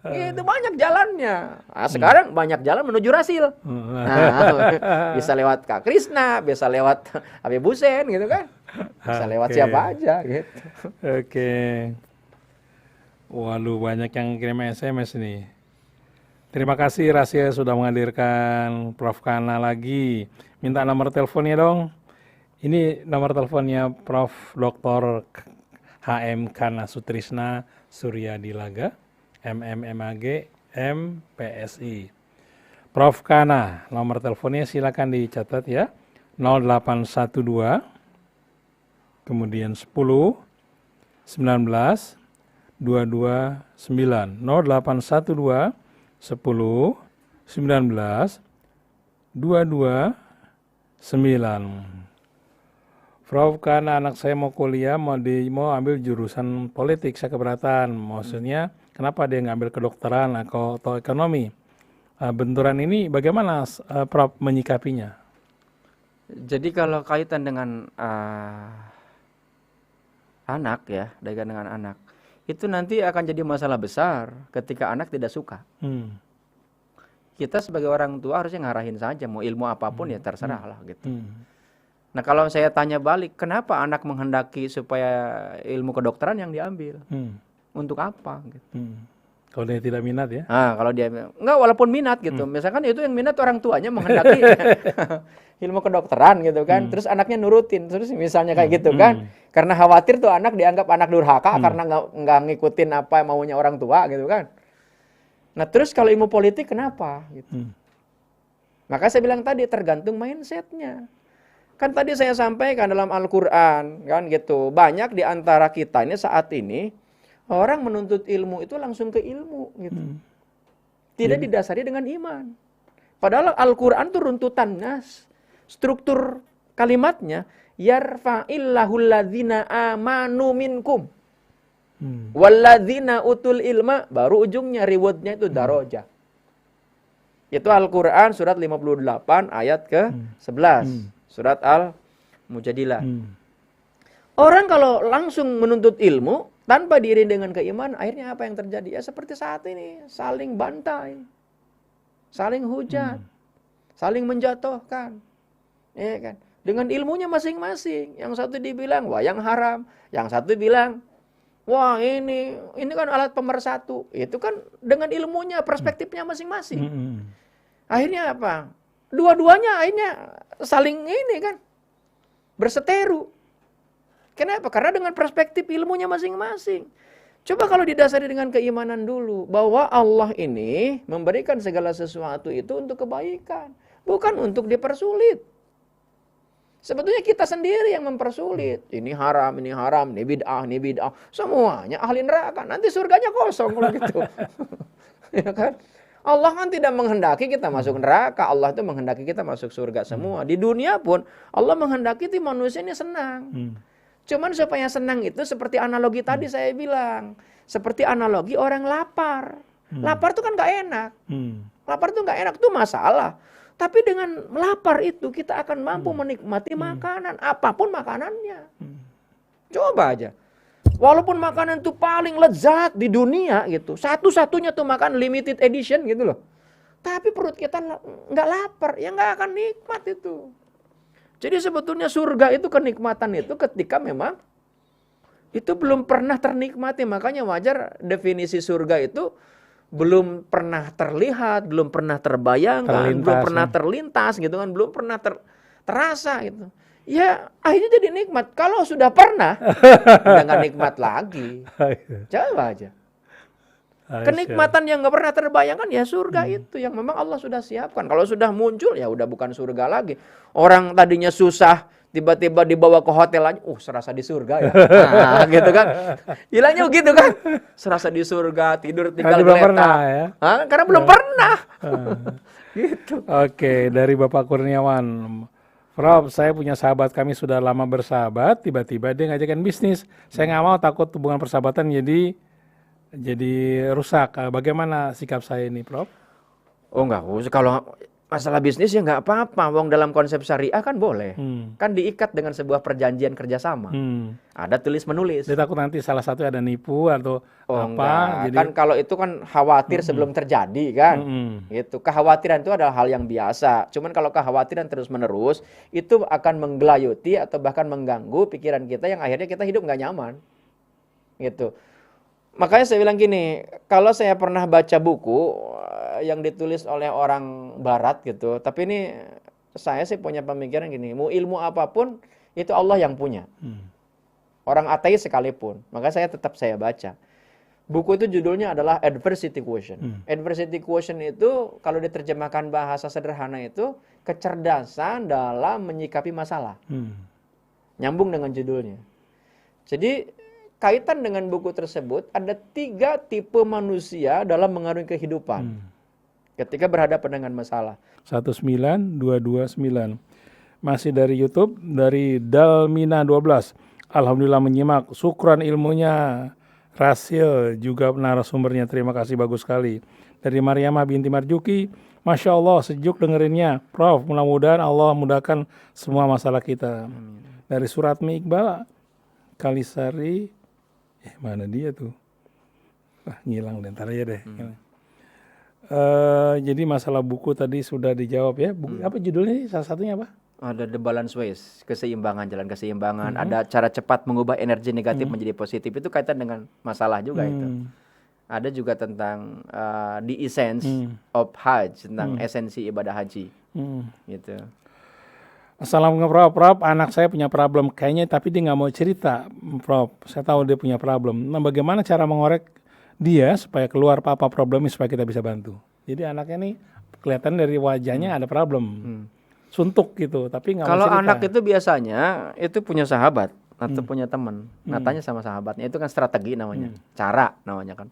Itu banyak jalannya. Nah, sekarang banyak jalan menuju Rasil. Nah, bisa lewat Kak Krisna, bisa lewat Habib Hussein gitu kan. Bisa lewat siapa aja gitu. Oke. Waduh, banyak yang kirim SMS nih. Terima kasih Rasil sudah menghadirkan Prof. Kana lagi. Minta nomor teleponnya dong. Ini nomor teleponnya Prof. Dr. HM Kana Sutrisna Suryadilaga, MMMAG, MPSI. Prof. Kana, nomor teleponnya silakan dicatat ya. 0812 kemudian 10 19 229 0812 10 19 229. Prof, karena anak saya mau kuliah, mau ambil jurusan politik, saya keberatan. Maksudnya, kenapa dia ngambil kedokteran atau ekonomi? Benturan ini bagaimana Prof menyikapinya? Jadi kalau kaitan dengan anak ya, dengan anak, itu nanti akan jadi masalah besar ketika anak tidak suka. Kita sebagai orang tua harusnya ngarahin saja, mau ilmu apapun ya terserah lah gitu. Nah kalau saya tanya balik, kenapa anak menghendaki supaya ilmu kedokteran yang diambil? Untuk apa? Gitu. Kalau dia tidak minat ya? Kalau dia enggak, walaupun minat gitu, misalkan itu yang minat orang tuanya menghendaki ilmu kedokteran gitu kan, terus anaknya nurutin, terus misalnya kayak gitu kan, karena khawatir tuh anak dianggap anak durhaka karena nggak ngikutin apa maunya orang tua gitu kan. Nah terus kalau ilmu politik kenapa? Gitu. Maka saya bilang tadi tergantung mindsetnya. Kan tadi saya sampaikan dalam Al-Quran, kan gitu. Banyak di antara kita ini saat ini, orang menuntut ilmu itu langsung ke ilmu, gitu. Tidak didasari dengan iman. Padahal Al-Quran itu runtutannya, struktur kalimatnya, yarfa'illahul ladzina amanu minkum. Walladzina utul ilma, baru ujungnya, rewardnya itu darajah. Itu Al-Quran surat 58 ayat ke-11. Surat Al-Mujadilah. Orang kalau langsung menuntut ilmu tanpa diiringi dengan keimanan, akhirnya apa yang terjadi? Ya seperti saat ini, saling bantai, saling hujat, saling menjatuhkan. Ya kan? Dengan ilmunya masing-masing. Yang satu dibilang wayang haram, yang satu bilang wah ini kan alat pemersatu. Itu kan dengan ilmunya, perspektifnya masing-masing. Akhirnya apa? Dua-duanya akhirnya saling ini kan berseteru. Kenapa? Karena dengan perspektif ilmunya masing-masing. Coba kalau didasari dengan keimanan dulu bahwa Allah ini memberikan segala sesuatu itu untuk kebaikan, bukan untuk dipersulit. Sebetulnya kita sendiri yang mempersulit. Ini haram, ini bid'ah, ini bid'ah. Semuanya ahli neraka. Nanti surganya kosong kalau gitu. Ya kan? Allah kan tidak menghendaki kita masuk neraka. Allah itu menghendaki kita masuk surga semua. Di dunia pun Allah menghendaki manusia ini senang. Cuman supaya senang itu seperti analogi tadi saya bilang. Seperti analogi orang lapar. Lapar itu kan gak enak. Lapar itu gak enak, itu masalah. Tapi dengan lapar itu kita akan mampu menikmati makanan. Apapun makanannya. Coba aja. Walaupun makanan itu paling lezat di dunia gitu. Satu-satunya tuh makan limited edition gitu loh. Tapi perut kita nggak lapar, ya nggak akan nikmat itu. Jadi sebetulnya surga itu, kenikmatan itu ketika memang itu belum pernah ternikmati. Makanya wajar definisi surga itu belum pernah terlihat, belum pernah terbayangkan, belum pernah terlintas gitu kan, belum pernah terasa gitu. Ya akhirnya jadi nikmat. Kalau sudah pernah, jangan nikmat lagi. Coba aja. Kenikmatan yang nggak pernah terbayangkan ya surga itu yang memang Allah sudah siapkan. Kalau sudah muncul ya udah bukan surga lagi. Orang tadinya susah tiba-tiba dibawa ke hotel aja, serasa di surga ya. Nah, gitu kan. Hilangnya begitu kan. Serasa di surga, tidur tinggal geletak. Ya? Karena belum pernah. Gitu. Oke, dari Bapak Kurniawan. Prof, saya punya sahabat, kami sudah lama bersahabat, tiba-tiba dia ngajakin bisnis. Saya nggak mau, takut hubungan persahabatan jadi rusak. Bagaimana sikap saya ini, Prof? Oh enggak, kalau masalah bisnis ya nggak apa-apa. Wong dalam konsep syariah kan boleh. Kan diikat dengan sebuah perjanjian kerjasama. Ada tulis menulis. Dia takut nanti salah satu ada nipu atau apa. Enggak. Jadi kan kalau itu kan khawatir sebelum terjadi kan. Gitu. Kekhawatiran itu adalah hal yang biasa. Cuman kalau kekhawatiran terus-menerus itu akan menggelayuti atau bahkan mengganggu pikiran kita yang akhirnya kita hidup nggak nyaman. Gitu. Makanya saya bilang gini, kalau saya pernah baca buku yang ditulis oleh orang barat gitu, tapi ini saya sih punya pemikiran gini, mau ilmu apapun itu Allah yang punya. Orang ateis sekalipun, maka saya tetap baca. Buku itu judulnya adalah Adversity Quotient. Adversity Quotient itu kalau diterjemahkan bahasa sederhana itu kecerdasan dalam menyikapi masalah. Nyambung dengan judulnya. Jadi kaitan dengan buku tersebut, ada 3 tipe manusia dalam mengarungi kehidupan. Ketika berhadapan dengan masalah. 19229. Masih dari YouTube, dari Dalmina 12. Alhamdulillah menyimak. Syukran ilmunya. Rasil juga narasumbernya. Terima kasih, bagus sekali. Dari Mariamah binti Marjuki. Masya Allah, sejuk dengerinnya. Prof, mudah-mudahan Allah mudahkan semua masalah kita. Dari Suratmi Iqbal, Kalisari. Mana dia tuh? Ngilang deh, ntar aja deh. Jadi masalah buku tadi sudah dijawab ya. Apa judulnya sih? Salah satunya apa? Ada The Balance Ways, keseimbangan, jalan keseimbangan. Ada cara cepat mengubah energi negatif menjadi positif. Itu kaitan dengan masalah juga itu. Ada juga tentang The Essence of Hajj, tentang esensi ibadah haji. Gitu. Assalamualaikum Prof, anak saya punya problem kayaknya tapi dia nggak mau cerita, Prof. Saya tahu dia punya problem. Nah, bagaimana cara mengorek dia supaya keluar apa problemnya supaya kita bisa bantu? Jadi anaknya nih kelihatan dari wajahnya ada problem, suntuk gitu, tapi nggak mau cerita. Kalau anak itu biasanya itu punya sahabat atau punya teman, tanya sama sahabatnya, itu kan strategi namanya, cara namanya kan.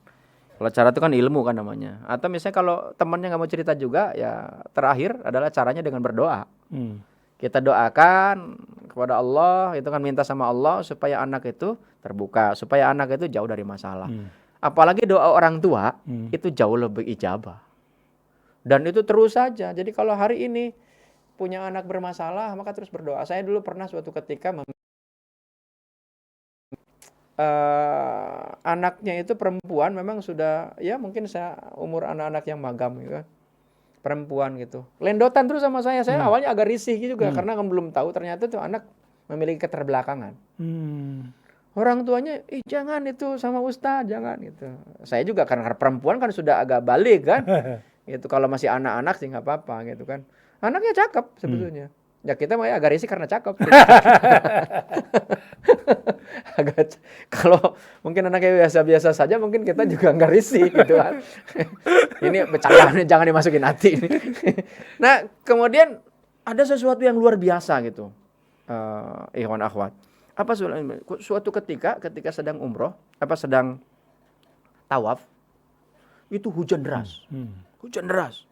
Kalau cara itu kan ilmu kan namanya. Atau misalnya kalau temannya nggak mau cerita juga, ya terakhir adalah caranya dengan berdoa. Kita doakan kepada Allah, itu kan minta sama Allah supaya anak itu terbuka, supaya anak itu jauh dari masalah. Apalagi doa orang tua, itu jauh lebih ijabah. Dan itu terus saja. Jadi kalau hari ini punya anak bermasalah, maka terus berdoa. Saya dulu pernah suatu ketika anaknya itu perempuan, memang sudah, ya mungkin umur anak-anak yang magam gitu kan. Perempuan gitu, lendotan terus sama saya awalnya agak risih juga karena kan belum tahu ternyata tuh anak memiliki keterbelakangan. Orang tuanya, jangan itu sama Ustadz, jangan gitu. Saya juga karena perempuan kan sudah agak balik kan, gitu. Kalau masih anak-anak sih nggak apa-apa gitu kan. Anaknya cakep sebetulnya. Ya kita mah agak risih karena cakep. Kalau mungkin anaknya biasa-biasa saja, mungkin kita juga nggak risih gitu kan. Ini bercandaan, jangan dimasukin hati ini. Nah, kemudian ada sesuatu yang luar biasa gitu, ikhwan akhwat. Apa suatu ketika sedang umroh, sedang tawaf, itu hujan deras. Hujan deras.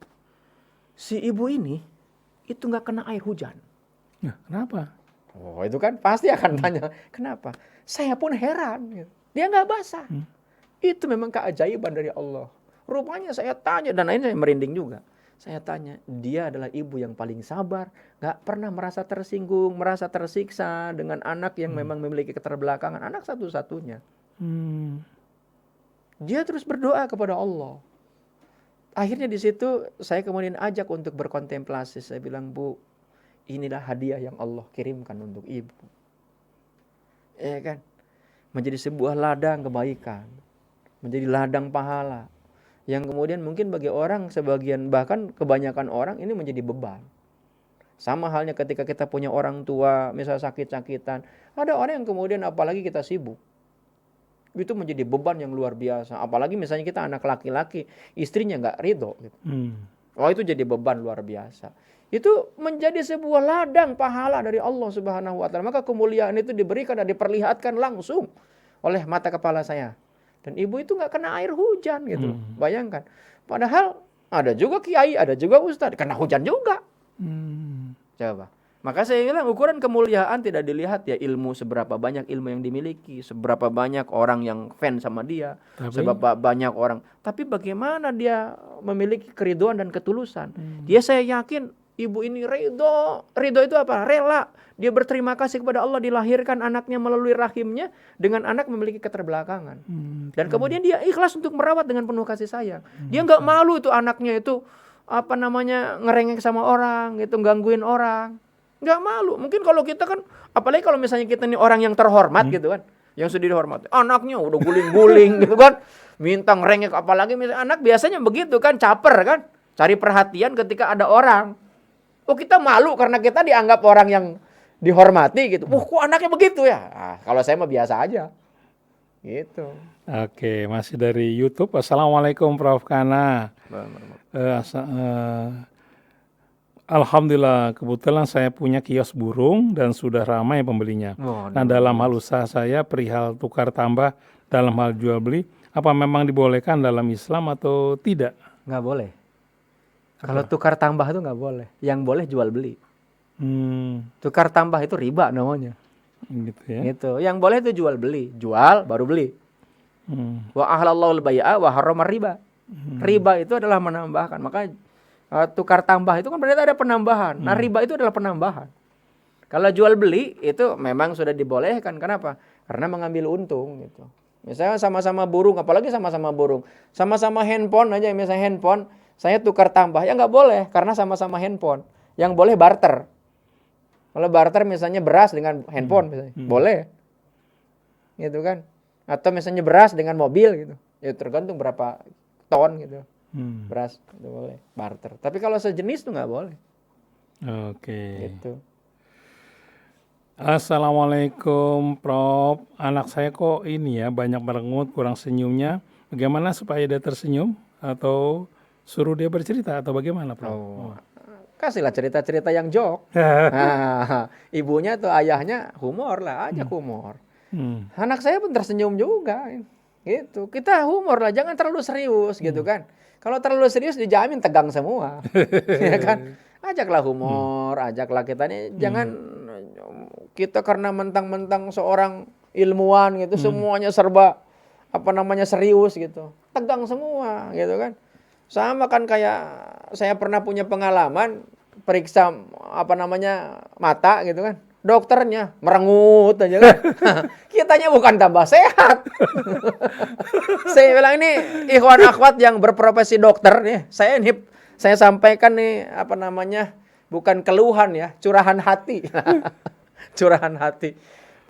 Si ibu ini itu nggak kena air hujan. Nah, kenapa? Oh, itu kan pasti akan tanya, kenapa? Saya pun heran. Dia nggak basah. Itu memang keajaiban dari Allah. Rupanya saya tanya, dan ini saya merinding juga. Saya tanya, dia adalah ibu yang paling sabar, nggak pernah merasa tersinggung, merasa tersiksa dengan anak yang memang memiliki keterbelakangan, anak satu-satunya. Dia terus berdoa kepada Allah. Akhirnya di situ saya kemudian ajak untuk berkontemplasi. Saya bilang, Bu, inilah hadiah yang Allah kirimkan untuk ibu. Ya kan? Menjadi sebuah ladang kebaikan. Menjadi ladang pahala. Yang kemudian mungkin bagi orang, sebagian bahkan kebanyakan orang ini menjadi beban. Sama halnya ketika kita punya orang tua, misalnya sakit-sakitan. Ada orang yang kemudian apalagi kita sibuk. Itu menjadi beban yang luar biasa. Apalagi misalnya kita anak laki-laki, istrinya nggak ridho. Gitu. Oh, itu jadi beban luar biasa. Itu menjadi sebuah ladang pahala dari Allah Subhanahu wa Ta'ala. Maka kemuliaan itu diberikan dan diperlihatkan langsung oleh mata kepala saya. Dan ibu itu nggak kena air hujan gitu. Bayangkan. Padahal ada juga kiai, ada juga ustadz, kena hujan juga. Coba. Maka saya bilang ukuran kemuliaan tidak dilihat ya ilmu, seberapa banyak ilmu yang dimiliki, seberapa banyak orang yang fans sama dia, seberapa banyak orang. Tapi bagaimana dia memiliki keriduan dan ketulusan. Dia, saya yakin ibu ini ridho. Ridho itu apa? Rela. Dia berterima kasih kepada Allah dilahirkan anaknya melalui rahimnya dengan anak memiliki keterbelakangan. Dan kemudian dia ikhlas untuk merawat dengan penuh kasih sayang. Dia nggak malu itu anaknya itu ngerengek sama orang, gitu, gangguin orang. Nggak malu. Mungkin kalau kita kan, apalagi kalau misalnya kita ini orang yang terhormat gitu kan, yang sudah dihormati, anaknya udah guling-guling gitu kan, minta ngerengek, apalagi misalnya anak biasanya begitu kan, caper kan, cari perhatian ketika ada orang. Oh, kita malu karena kita dianggap orang yang dihormati gitu. Kok anaknya begitu ya? Kalau saya mah biasa aja. Gitu. Oke, masih dari YouTube. Assalamualaikum Prof. Kana. Alhamdulillah, kebetulan saya punya kios burung dan sudah ramai pembelinya. Nah, dalam hal usaha saya perihal tukar tambah dalam hal jual beli, apa memang dibolehkan dalam Islam atau tidak? Nggak boleh. Kalau tukar tambah itu nggak boleh. Yang boleh jual beli. Tukar tambah itu riba namanya. Gitu ya. Gitu. Yang boleh itu jual beli. Jual baru beli. Wa ahlallahu al-bai'a wa harrama riba. Riba itu adalah menambahkan. Maka tukar tambah itu kan berarti ada penambahan. Nah, riba itu adalah penambahan. Kalau jual beli itu memang sudah dibolehkan. Kenapa? Karena mengambil untung gitu. Misalnya sama-sama burung, apalagi sama-sama burung. Sama-sama handphone aja, misalnya handphone, saya tukar tambah. Ya nggak boleh karena sama-sama handphone. Yang boleh barter. Kalau barter misalnya beras dengan handphone misalnya, boleh. Gitu kan. Atau misalnya beras dengan mobil gitu. Ya tergantung berapa ton gitu. Beras itu boleh barter. Tapi kalau sejenis tuh nggak boleh. Oke. Gitu. Assalamualaikum Prof. Anak saya kok ini ya banyak merengut, kurang senyumnya. Bagaimana supaya dia tersenyum? Atau suruh dia bercerita atau bagaimana Prof? Kasihlah cerita-cerita yang jok. Nah, ibunya atau ayahnya humor lah, ajak humor. Anak saya pun tersenyum juga. Gitu. Kita humor lah, jangan terlalu serius gitu kan. Kalau terlalu serius dijamin tegang semua. Ya kan? Ajaklah humor, ajaklah kita nih, jangan kita karena mentang-mentang seorang ilmuwan gitu, semuanya serba serius gitu. Tegang semua gitu kan. Sama kan kayak saya pernah punya pengalaman periksa mata gitu kan. Dokternya merengut aja kan. Kitanya bukan tambah sehat. Saya bilang ini ikhwan akhwat yang berprofesi dokter nih. Saya sampaikan nih bukan keluhan ya, curahan hati. Curahan hati.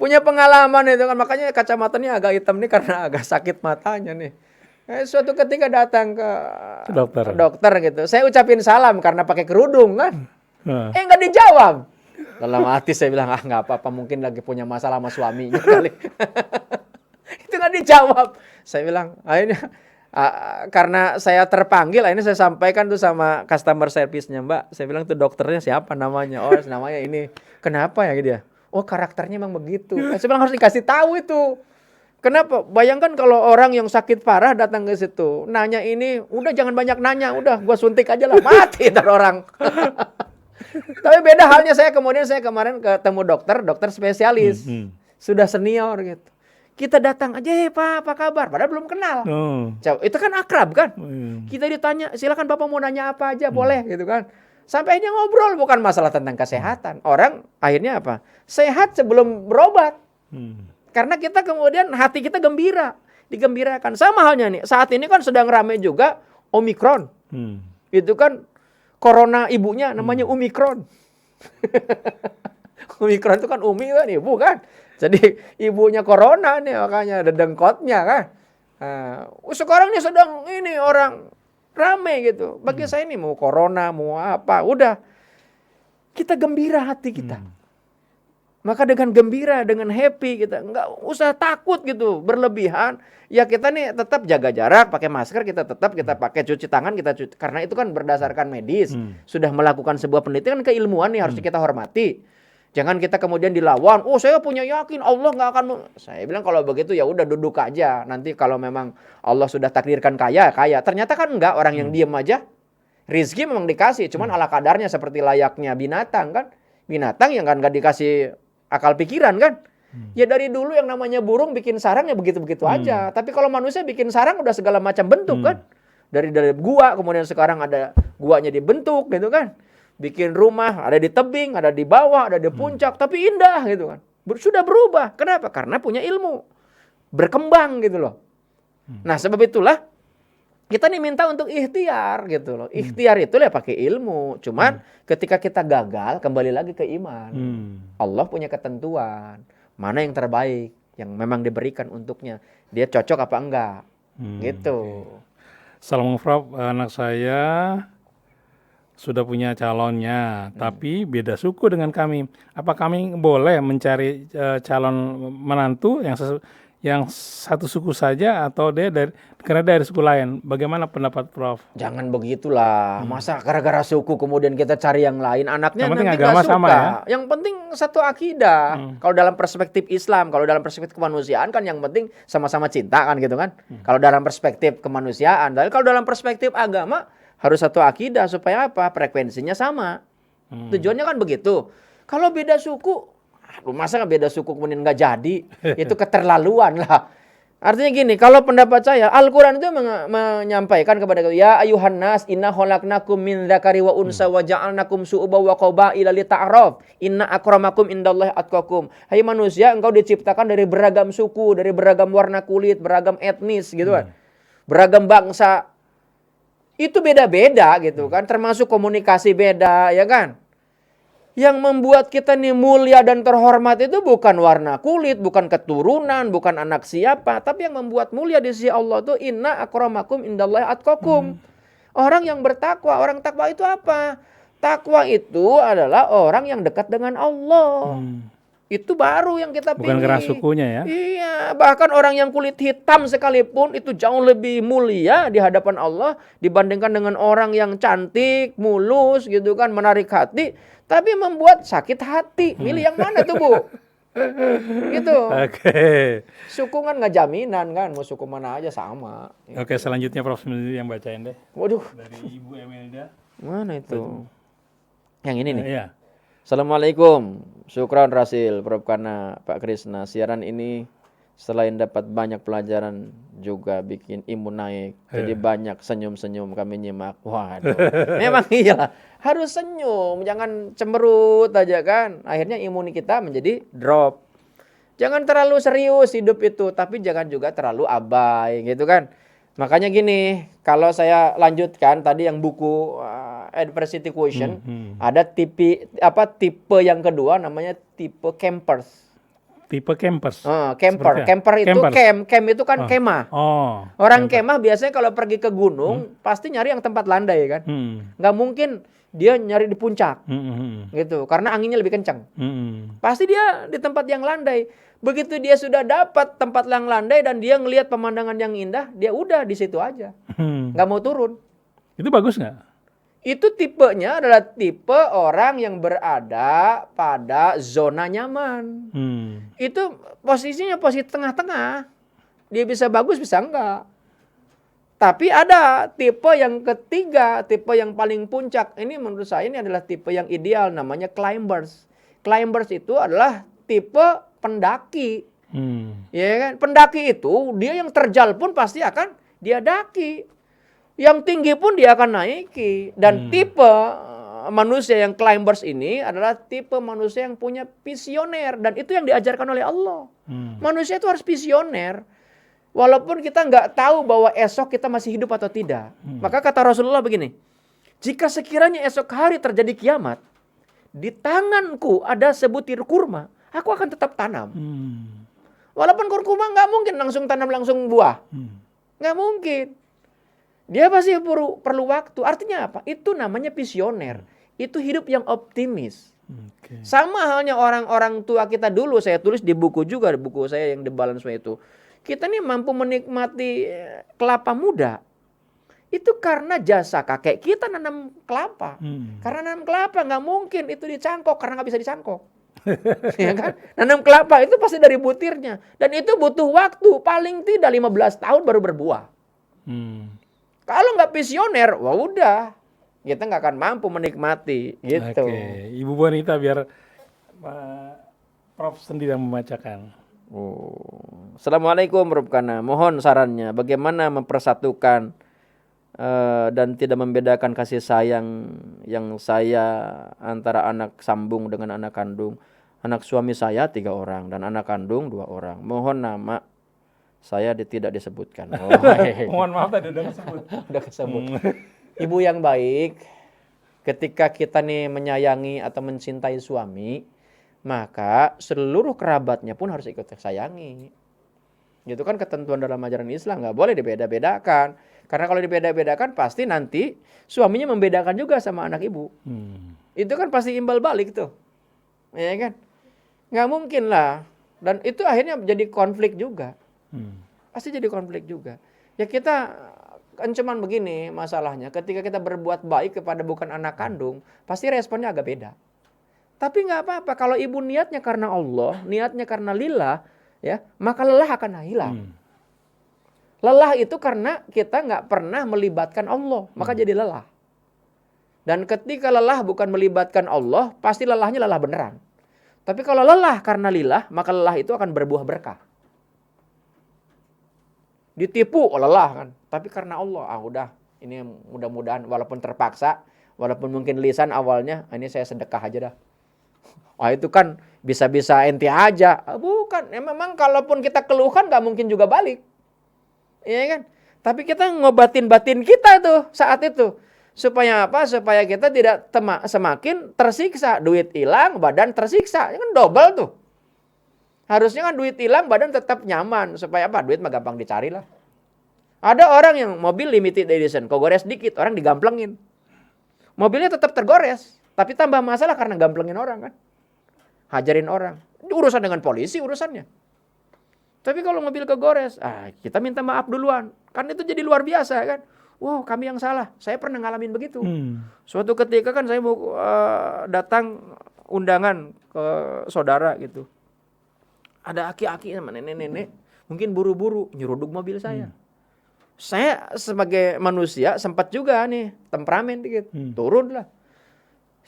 Punya pengalaman itu kan, makanya kacamatanya agak hitam nih karena agak sakit matanya nih. Suatu ketika datang ke dokter gitu. Saya ucapin salam karena pakai kerudung kan. Nggak dijawab. Dalam hati saya bilang, nggak apa-apa, mungkin lagi punya masalah sama suaminya kali. Itu nggak dijawab. Saya bilang, akhirnya karena saya terpanggil, akhirnya saya sampaikan tuh sama customer service-nya, Mbak. Saya bilang tuh dokternya siapa namanya? Oh, namanya ini. Kenapa ya dia? Oh, karakternya emang begitu. Saya bilang harus dikasih tahu itu. Kenapa? Bayangkan kalau orang yang sakit parah datang ke situ, nanya ini, udah jangan banyak nanya, udah gua suntik aja lah, mati ntar orang. Tapi beda halnya saya kemarin ketemu dokter spesialis, sudah senior gitu. Kita datang aja, Pak, apa kabar? Padahal belum kenal. Coba, itu kan akrab kan? Kita ditanya, silakan Bapak mau nanya apa aja, boleh gitu kan? Sampai aja ngobrol, bukan masalah tentang kesehatan. Orang akhirnya apa? Sehat sebelum berobat. Karena kita kemudian hati kita gembira, digembirakan. Sama halnya nih, saat ini kan sedang ramai juga Omikron. Itu kan corona ibunya namanya Omikron. Omikron itu kan Umi kan ibu kan. Jadi ibunya corona nih, makanya ada dengkotnya kan. Sekarang ini sedang ini orang rame gitu. Bagi saya ini mau corona, mau apa, udah kita gembira hati kita. Maka dengan gembira, dengan happy kita, nggak usah takut gitu, berlebihan. Ya kita nih tetap jaga jarak, pakai masker, kita pakai cuci tangan, karena itu kan berdasarkan medis. Sudah melakukan sebuah penelitian keilmuan nih harus kita hormati. Jangan kita kemudian dilawan, oh saya punya yakin Allah nggak akan. Saya bilang kalau begitu ya udah duduk aja. Nanti kalau memang Allah sudah takdirkan kaya. Ternyata kan enggak, orang yang diem aja. Rizki memang dikasih, cuman ala kadarnya seperti layaknya binatang kan. Binatang yang kan nggak dikasih akal pikiran kan. Ya dari dulu yang namanya burung bikin sarang ya begitu-begitu aja. Tapi kalau manusia bikin sarang udah segala macam bentuk kan. Dari gua, kemudian sekarang ada guanya dibentuk gitu kan. Bikin rumah, ada di tebing, ada di bawah, ada di puncak, tapi indah gitu kan. Sudah berubah. Kenapa? Karena punya ilmu. Berkembang gitu loh. Nah sebab itulah kita nih minta untuk ikhtiar gitu loh. Ikhtiar itu ya pakai ilmu. Cuman ketika kita gagal, kembali lagi ke iman. Allah punya ketentuan. Mana yang terbaik, yang memang diberikan untuknya. Dia cocok apa enggak. Gitu. Salam Prof, anak saya sudah punya calonnya, tapi beda suku dengan kami. Apa kami boleh mencari calon menantu yang satu suku saja atau karena dari suku lain? Bagaimana pendapat Prof? Jangan begitulah. Masa gara-gara suku kemudian kita cari yang lain, anaknya Yang penting nanti agama nggak suka. sama ya? Yang penting satu akidah. Kalau dalam perspektif Islam, kalau dalam perspektif kemanusiaan kan yang penting sama-sama cinta kan gitu kan. Kalau dalam perspektif kemanusiaan, kalau dalam perspektif agama harus satu akidah supaya apa? Frekuensinya sama. Tujuannya kan begitu. Kalau beda suku, masa nggak beda suku kemudian nggak jadi? Itu keterlaluan lah. Artinya gini, kalau pendapat saya, Al-Quran itu menyampaikan kepada kita, ya ayuhan nas, inna khalaqnakum min dzakari wa unsa wa ja'alnakum syu'uban wa qabaila lita'araf. Inna akramakum indallahi atqakum. Hai manusia, engkau diciptakan dari beragam suku, dari beragam warna kulit, beragam etnis gitu kan. Beragam bangsa. Itu beda-beda gitu kan, termasuk komunikasi beda ya kan. Yang membuat kita nih mulia dan terhormat itu bukan warna kulit, bukan keturunan, bukan anak siapa, tapi yang membuat mulia di sisi Allah itu inna akramakum indallahi atqakum. Orang yang bertakwa, orang takwa itu apa? Takwa itu adalah orang yang dekat dengan Allah. Itu baru yang kita pilih. Bukan karena sukunya ya? Iya, bahkan orang yang kulit hitam sekalipun itu jauh lebih mulia di hadapan Allah dibandingkan dengan orang yang cantik, mulus gitu kan, menarik hati, tapi membuat sakit hati. Milih yang mana tuh, Bu? Gitu. Oke. Suku kan nggak jaminan kan, mau suku mana aja sama. Oke, selanjutnya Prof yang bacain deh. Waduh. Dari Ibu Emelda. Mana itu? Yang ini nih. Iya. Assalamualaikum, syukran Rasil, Prof Kana, Pak Krisna. Siaran ini selain dapat banyak pelajaran juga bikin imun naik. Jadi banyak senyum-senyum kami nyimak. Waduh, memang iya harus senyum, jangan cemberut aja kan. Akhirnya imun kita menjadi drop. Jangan terlalu serius hidup itu, tapi jangan juga terlalu abai gitu kan. Makanya gini, kalau saya lanjutkan tadi yang buku Adversity Quotient, ada tipe yang kedua namanya tipe campers. Tipe campers. Camper itu camp itu kan kemah. Orang kemah biasanya kalau pergi ke gunung pasti nyari yang tempat landai kan. Nggak mungkin dia nyari di puncak. Gitu, karena anginnya lebih kencang. Pasti dia di tempat yang landai. Begitu dia sudah dapat tempat yang landai dan dia ngelihat pemandangan yang indah, dia udah di situ aja. Nggak mau turun. Itu bagus nggak? Itu tipenya adalah tipe orang yang berada pada zona nyaman. Itu posisinya posisi tengah-tengah. Dia bisa bagus, bisa enggak. Tapi ada tipe yang ketiga, tipe yang paling puncak. Ini menurut saya ini adalah tipe yang ideal, namanya climbers. Climbers itu adalah tipe pendaki. Ya kan? Pendaki itu dia yang terjal pun pasti akan dia daki. Yang tinggi pun dia akan naiki. Dan tipe manusia yang climbers ini adalah tipe manusia yang punya visioner. Dan itu yang diajarkan oleh Allah. Manusia itu harus visioner. Walaupun kita nggak tahu bahwa esok kita masih hidup atau tidak. Maka kata Rasulullah begini. Jika sekiranya esok hari terjadi kiamat, di tanganku ada sebutir kurma, aku akan tetap tanam. Walaupun kurma nggak mungkin langsung tanam langsung buah. Nggak mungkin. Dia pasti perlu waktu. Artinya apa? Itu namanya visioner. Itu hidup yang optimis. Oke. Sama halnya orang-orang tua kita dulu. Saya tulis di buku juga, di buku saya yang The Balance Way itu. Kita nih mampu menikmati kelapa muda. Itu karena jasa kakek kita nanam kelapa. Karena nanam kelapa nggak mungkin itu dicangkok karena nggak bisa dicangkok. Ya kan? Nanam kelapa itu pasti dari butirnya. Dan itu butuh waktu. Paling tidak 15 tahun baru berbuah. Kalau nggak visioner, wah udah. Kita nggak akan mampu menikmati. Gitu. Oke. Ibu Bonita biar Prof sendiri yang membacakan. Assalamualaikum Prof Kana. Mohon sarannya bagaimana mempersatukan dan tidak membedakan kasih sayang yang saya antara anak sambung dengan anak kandung. Anak suami saya 3 orang dan anak kandung 2 orang. Mohon nama saya tidak disebutkan. Mohon maaf tadi udah disebut. Udah kesebut. Ibu yang baik, ketika kita nih menyayangi atau mencintai suami, maka seluruh kerabatnya pun harus ikut sayangi. Itu kan ketentuan dalam ajaran Islam, nggak boleh dibeda-bedakan. Karena kalau dibeda-bedakan pasti nanti suaminya membedakan juga sama anak ibu. Itu kan pasti imbal balik tuh. Ya kan? Nggak mungkin lah. Dan itu akhirnya jadi konflik juga. Pasti jadi konflik juga. Ya kita kan cuman begini masalahnya. Ketika kita berbuat baik kepada bukan anak kandung, pasti responnya agak beda. Tapi nggak apa-apa. Kalau ibu niatnya karena Allah, niatnya karena lillah, ya, maka lelah akan hilang. Lelah itu karena kita nggak pernah melibatkan Allah, maka jadi lelah. Dan ketika lelah bukan melibatkan Allah, pasti lelahnya lelah beneran. Tapi kalau lelah karena lillah, maka lelah itu akan berbuah berkah. Ditipu lelah kan, tapi karena Allah, udah, ini mudah-mudahan walaupun terpaksa, walaupun mungkin lisan awalnya, ini saya sedekah aja dah. Itu kan bisa-bisa ente aja. Bukan, memang kalaupun kita keluhan nggak mungkin juga balik. Iya kan? Tapi kita ngobatin batin kita tuh saat itu. Supaya apa? Supaya kita tidak semakin tersiksa. Duit hilang, badan tersiksa. Ini kan double tuh. Harusnya kan duit hilang, badan tetap nyaman. Supaya apa? Duit mah gampang dicari lah. Ada orang yang mobil limited edition. Kegores dikit, orang digamplengin. Mobilnya tetap tergores. Tapi tambah masalah karena gamplengin orang kan. Hajarin orang. Urusan dengan polisi urusannya. Tapi kalau mobil kegores, kita minta maaf duluan. Kan itu jadi luar biasa kan. Wow, kami yang salah. Saya pernah ngalamin begitu. Suatu ketika kan saya mau datang undangan ke saudara gitu. Ada aki-aki sama nenek-nenek. Mungkin buru-buru nyeruduk mobil saya. Saya sebagai manusia sempat juga nih temperamen dikit. Turun lah.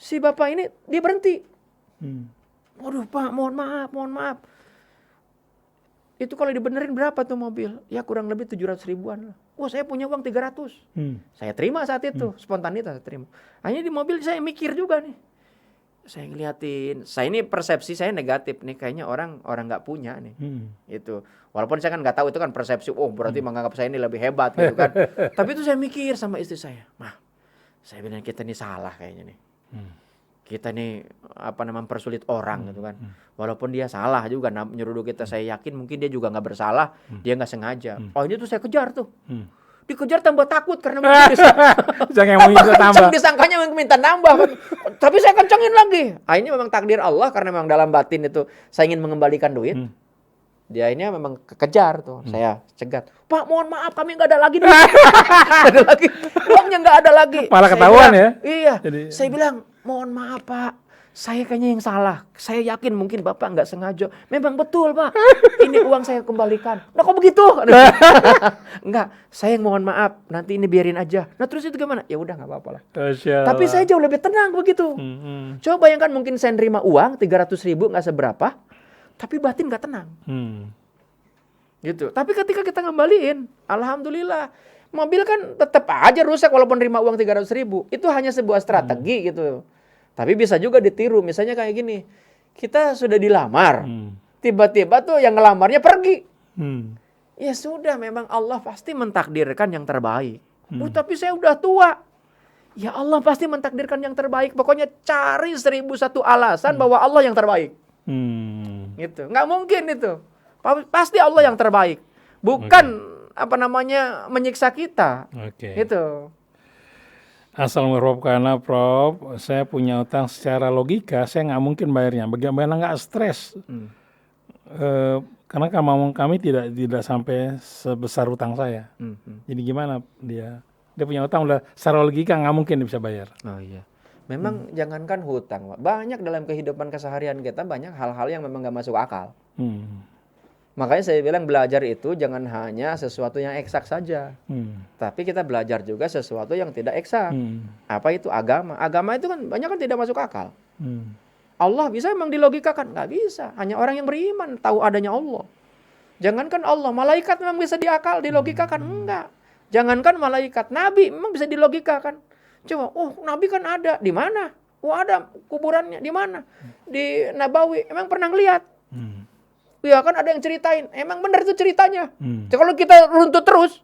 Si bapak ini dia berhenti. Waduh Pak, mohon maaf. Itu kalau dibenerin berapa tuh mobil? Ya kurang lebih 700 ribuan lah. Wah saya punya uang 300. Saya terima saat itu. Spontanitas saya terima. Hanya di mobil saya mikir juga nih. Saya ngeliatin. Saya ini persepsi saya negatif nih. Kayaknya orang nggak punya nih. Itu. Walaupun saya kan nggak tahu itu kan persepsi. Oh berarti menganggap saya ini lebih hebat gitu kan. Tapi itu saya mikir sama istri saya. Mah, saya bilang kita ini salah kayaknya nih. Kita nih mempersulit orang gitu kan. Walaupun dia salah juga nyeruduk kita, saya yakin mungkin dia juga nggak bersalah, dia nggak sengaja. Ini tuh saya kejar tuh. Dikejar tambah takut karena disangkanya minta nambah kan. Tapi saya kencengin lagi. Ini memang takdir Allah karena memang dalam batin itu saya ingin mengembalikan duit. Dia ini memang kejar tuh. Saya cegat. Pak mohon maaf kami nggak ada lagi. Ada lagi. Uangnya nggak ada lagi. Malah ketahuan ya. Iya. Saya bilang mohon maaf Pak. Saya kayaknya yang salah. Saya yakin mungkin Bapak nggak sengaja. Memang betul Pak. Ini uang saya kembalikan. Nah kok begitu? Enggak. Saya yang mohon maaf. Nanti ini biarin aja. Nah terus itu gimana? Ya udah nggak apa-apa lah. Tapi saya jauh lebih tenang begitu. Coba bayangkan mungkin saya nerima uang 300 ribu nggak seberapa. Tapi batin gak tenang. Gitu. Tapi ketika kita ngembaliin, alhamdulillah. Mobil kan tetap aja rusak walaupun nerima uang 300 ribu. Itu hanya sebuah strategi gitu. Tapi bisa juga ditiru. Misalnya kayak gini. Kita sudah dilamar. Tiba-tiba tuh yang ngelamarnya pergi. Ya sudah, memang Allah pasti mentakdirkan yang terbaik. Tapi saya udah tua. Ya Allah pasti mentakdirkan yang terbaik. Pokoknya cari 1001 alasan bahwa Allah yang terbaik. Gitu. Nggak mungkin itu. Pasti Allah yang terbaik. Bukan menyiksa kita. Oke. Itu. Assalamualaikum karena Prof, saya punya utang secara logika, saya nggak mungkin bayarnya. Bagaimana nggak stres? Karena kami tidak sampai sebesar utang saya. Jadi gimana dia punya utang udah secara logika nggak mungkin dia bisa bayar. Oh iya. Memang jangankan hutang, Pak. Banyak dalam kehidupan keseharian kita banyak hal-hal yang memang nggak masuk akal. Makanya saya bilang belajar itu jangan hanya sesuatu yang eksak saja. Tapi kita belajar juga sesuatu yang tidak eksak. Apa itu agama? Agama itu kan banyak kan tidak masuk akal. Allah bisa memang dilogikakan? Nggak bisa. Hanya orang yang beriman tahu adanya Allah. Jangankan Allah, malaikat memang bisa dilogikakan? Enggak. Jangankan malaikat, Nabi memang bisa dilogikakan. Coba, Nabi kan ada. Di mana? Ada kuburannya. Di mana? Di Nabawi. Emang pernah lihat? Ya kan ada yang ceritain. Emang benar itu ceritanya. Kalau kita runtut terus,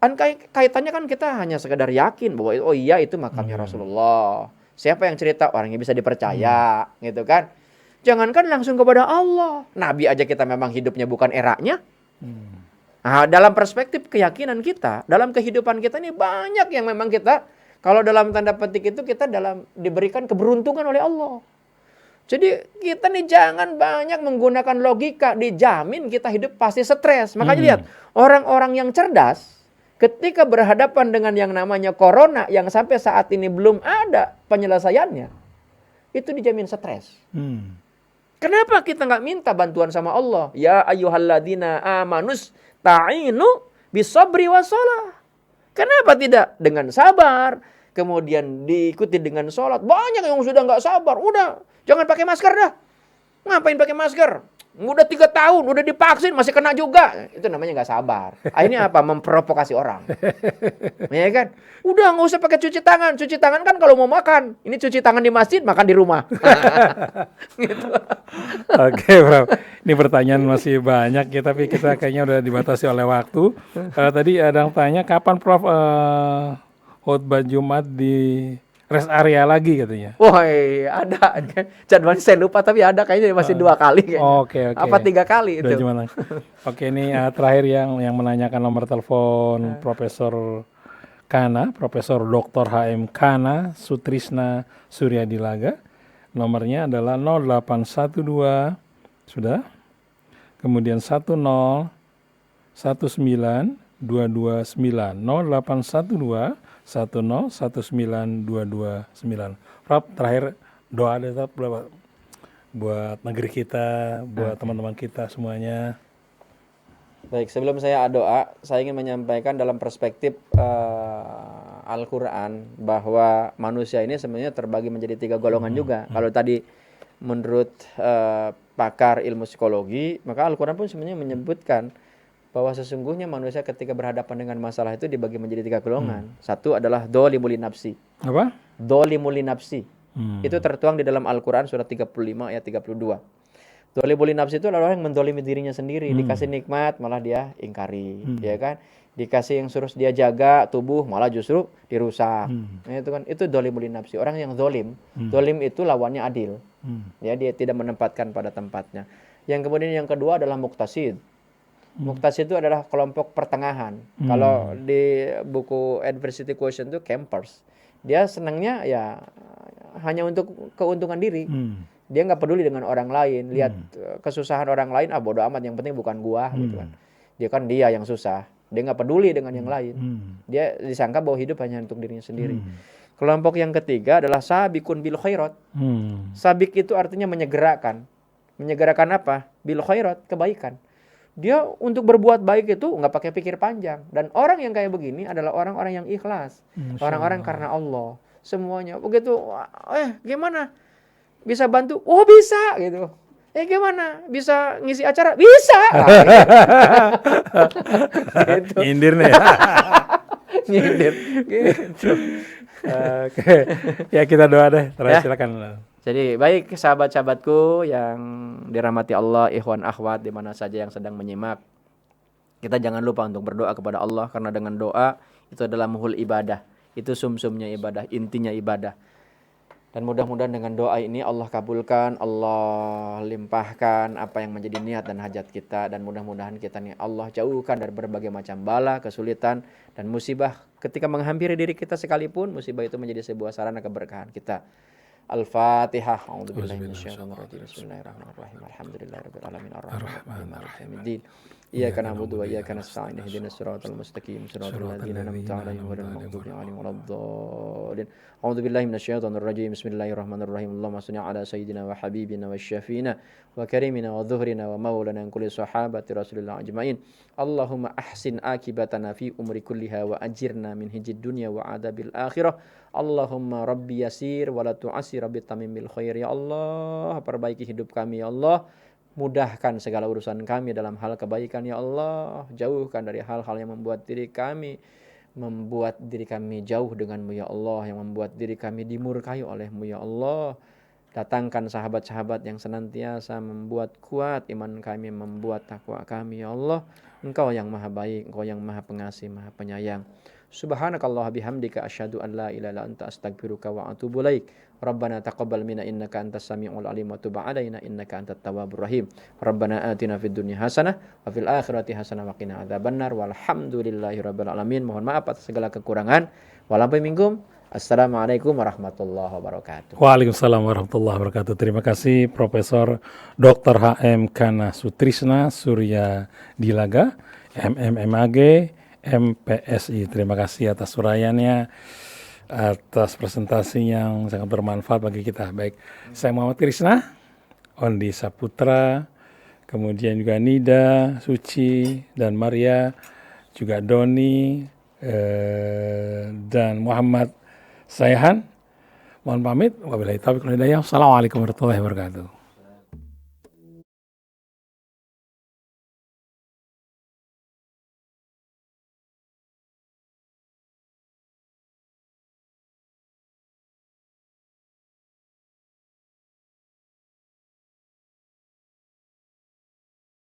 kan kaitannya kan kita hanya sekedar yakin bahwa iya itu makamnya Rasulullah. Siapa yang cerita? Orangnya bisa dipercaya, gitu kan? Jangankan langsung kepada Allah. Nabi aja kita memang hidupnya bukan eranya. Nah, dalam perspektif keyakinan kita, dalam kehidupan kita ini banyak yang memang kita, kalau dalam tanda petik itu kita diberikan keberuntungan oleh Allah. Jadi kita nih jangan banyak menggunakan logika, dijamin kita hidup pasti stres. Makanya lihat, orang-orang yang cerdas ketika berhadapan dengan yang namanya corona yang sampai saat ini belum ada penyelesaiannya, itu dijamin stres. Kenapa kita nggak minta bantuan sama Allah? Ya ayyuhalladzina amanus ta'inu bisabri wassalah. Kenapa tidak? Dengan sabar, kemudian diikuti dengan sholat. Banyak yang sudah nggak sabar. Udah, jangan pakai masker dah. Ngapain pakai masker? Udah 3 tahun, udah divaksin, masih kena juga. Itu namanya nggak sabar. Akhirnya apa? Memprovokasi orang. Ya kan? Udah nggak usah pakai cuci tangan. Cuci tangan kan kalau mau makan. Ini cuci tangan di masjid, makan di rumah. Gitu. Oke, Prof. Ini pertanyaan masih banyak ya, tapi kita kayaknya udah dibatasi oleh waktu. Tadi ada yang tanya, kapan Prof khutbah Jumat di rest area lagi katanya? Wah, ada. Jadwalnya saya lupa, tapi ada kayaknya masih 2 kali kayaknya. Oke. Apa 3 kali itu? Oke, ini terakhir yang menanyakan nomor telepon Profesor Kana, Profesor Dr. HM Kana Sutrisna Suryadilaga. Nomornya adalah 0812 sudah. Kemudian 10 19 229 0812 10192229. Prof, terakhir doa deh buat negeri kita, buat teman-teman kita semuanya. Baik, sebelum saya doa, saya ingin menyampaikan dalam perspektif Al-Quran bahwa manusia ini sebenarnya terbagi menjadi 3 golongan juga. Kalau tadi menurut pakar ilmu psikologi, maka Al-Quran pun sebenarnya menyebutkan bahwa sesungguhnya manusia ketika berhadapan dengan masalah itu dibagi menjadi 3 golongan. Satu adalah dolimul nafsi. Apa? Dolimul nafsi. Itu tertuang di dalam Al-Quran surat 35 ayat 32. Dolimul nafsi itu adalah orang yang mendolimi dirinya sendiri. Dikasih nikmat malah dia ingkari, ya kan? Dikasih yang suruh dia jaga tubuh malah justru dirusak. Nah, itu kan, itu dolimul nafsi. Orang yang dolim. Dolim itu lawannya adil. Ya, dia tidak menempatkan pada tempatnya. Yang kemudian yang kedua adalah muktasid. Muktasid itu adalah kelompok pertengahan. Kalau di buku Adversity Quotient itu campers. Dia senangnya ya hanya untuk keuntungan diri. Dia nggak peduli dengan orang lain. Lihat kesusahan orang lain, bodo amat, yang penting bukan gua gitu kan. Dia yang susah. Dia nggak peduli dengan yang lain. Dia disangka bahwa hidup hanya untuk dirinya sendiri. Kelompok yang ketiga adalah sabikun bil khairat. Sabik itu artinya menyegerakan. Menyegerakan apa? Bil khairat, kebaikan. Dia untuk berbuat baik itu nggak pakai pikir panjang. Dan orang yang kayak begini adalah orang-orang yang ikhlas. Orang-orang karena Allah. Semuanya. Begitu, gimana? Bisa bantu? Oh bisa gitu. Gimana? Bisa ngisi acara? Bisa! Gitu. Nyindir nih. Nyindir. Gitu. Oke. Ya, kita doa deh. Terus silakan. Jadi baik sahabat-sahabatku yang dirahmati Allah, ikhwan akhwat di mana saja yang sedang menyimak. Kita jangan lupa untuk berdoa kepada Allah, karena dengan doa itu adalah muhul ibadah. Itu sumsumnya ibadah, intinya ibadah. Dan mudah-mudahan dengan doa ini Allah kabulkan, Allah limpahkan apa yang menjadi niat dan hajat kita. Dan mudah-mudahan kita nih Allah jauhkan dari berbagai macam bala, kesulitan, dan musibah. Ketika menghampiri diri kita sekalipun, musibah itu menjadi sebuah sarana keberkahan kita. Al-Fatihah. A'udzubillahi minasyaitonirrajim. Bismillahirrahmanirrahim. Alhamdulillahirabbil alamin. Arrahmanirrahim. Maliki yaumiddin. Iyyaka na'budu wa iyyaka nasta'in. Ihdinas siratal mustaqim. Siratal ladzina an'amta 'alaihim ghairil maghdubi 'alaihim waladdallin. A'udzubillahi minasyaitonirrajim. Bismillahirrahmanirrahim. Allahumma shalli 'ala sayyidina wa habibina wa syafiina wa karimina wa dhuhrina wa maulana kulli sahabati Rasulillah ajmain. Allahumma ahsin akibatana fi umri kulliha wa ajirna min hijid dunya wa adabil akhirah. Allahumma rabbi yasir wa la tu'assir rabbi tamimil khair. Ya Allah, perbaiki hidup kami ya Allah. Mudahkan segala urusan kami dalam hal kebaikan ya Allah. Jauhkan dari hal-hal yang membuat diri kami jauh denganmu ya Allah, yang membuat diri kami dimurkai olehmu ya Allah. Datangkan sahabat-sahabat yang senantiasa membuat kuat iman kami, membuat takwa kami ya Allah. Engkau yang maha baik, Engkau yang maha pengasih, maha penyayang. Subhanakallah bihamdika asyhadu an la ilaha illa anta astaghfiruka wa atubu ilaik. Rabbana taqabbal minna innaka antas samiul alim wa tub 'alaina innaka antat tawwabur rahim. Rabbana atina fid dunya hasanah wa fil akhirati hasanah wa qina adzabannar. Walhamdulillahirabbil alamin. Mohon maaf atas segala kekurangan. Walampai minkum. Assalamualaikum warahmatullahi wabarakatuh. Waalaikumsalam warahmatullahi wabarakatuh. Terima kasih Profesor Dr. H.M. Kana Sutrisna Surya Dilaga, MMMAG, MPSI. Terima kasih atas uraiannya, atas presentasi yang sangat bermanfaat bagi kita. Baik, saya Muhammad Krisna, Ondi Saputra, kemudian juga Nida, Suci, dan Maria, juga Doni, dan Muhammad Sayhan. Mohon pamit. Wabillahi taufiq wal hidayah. Assalamualaikum warahmatullahi wabarakatuh.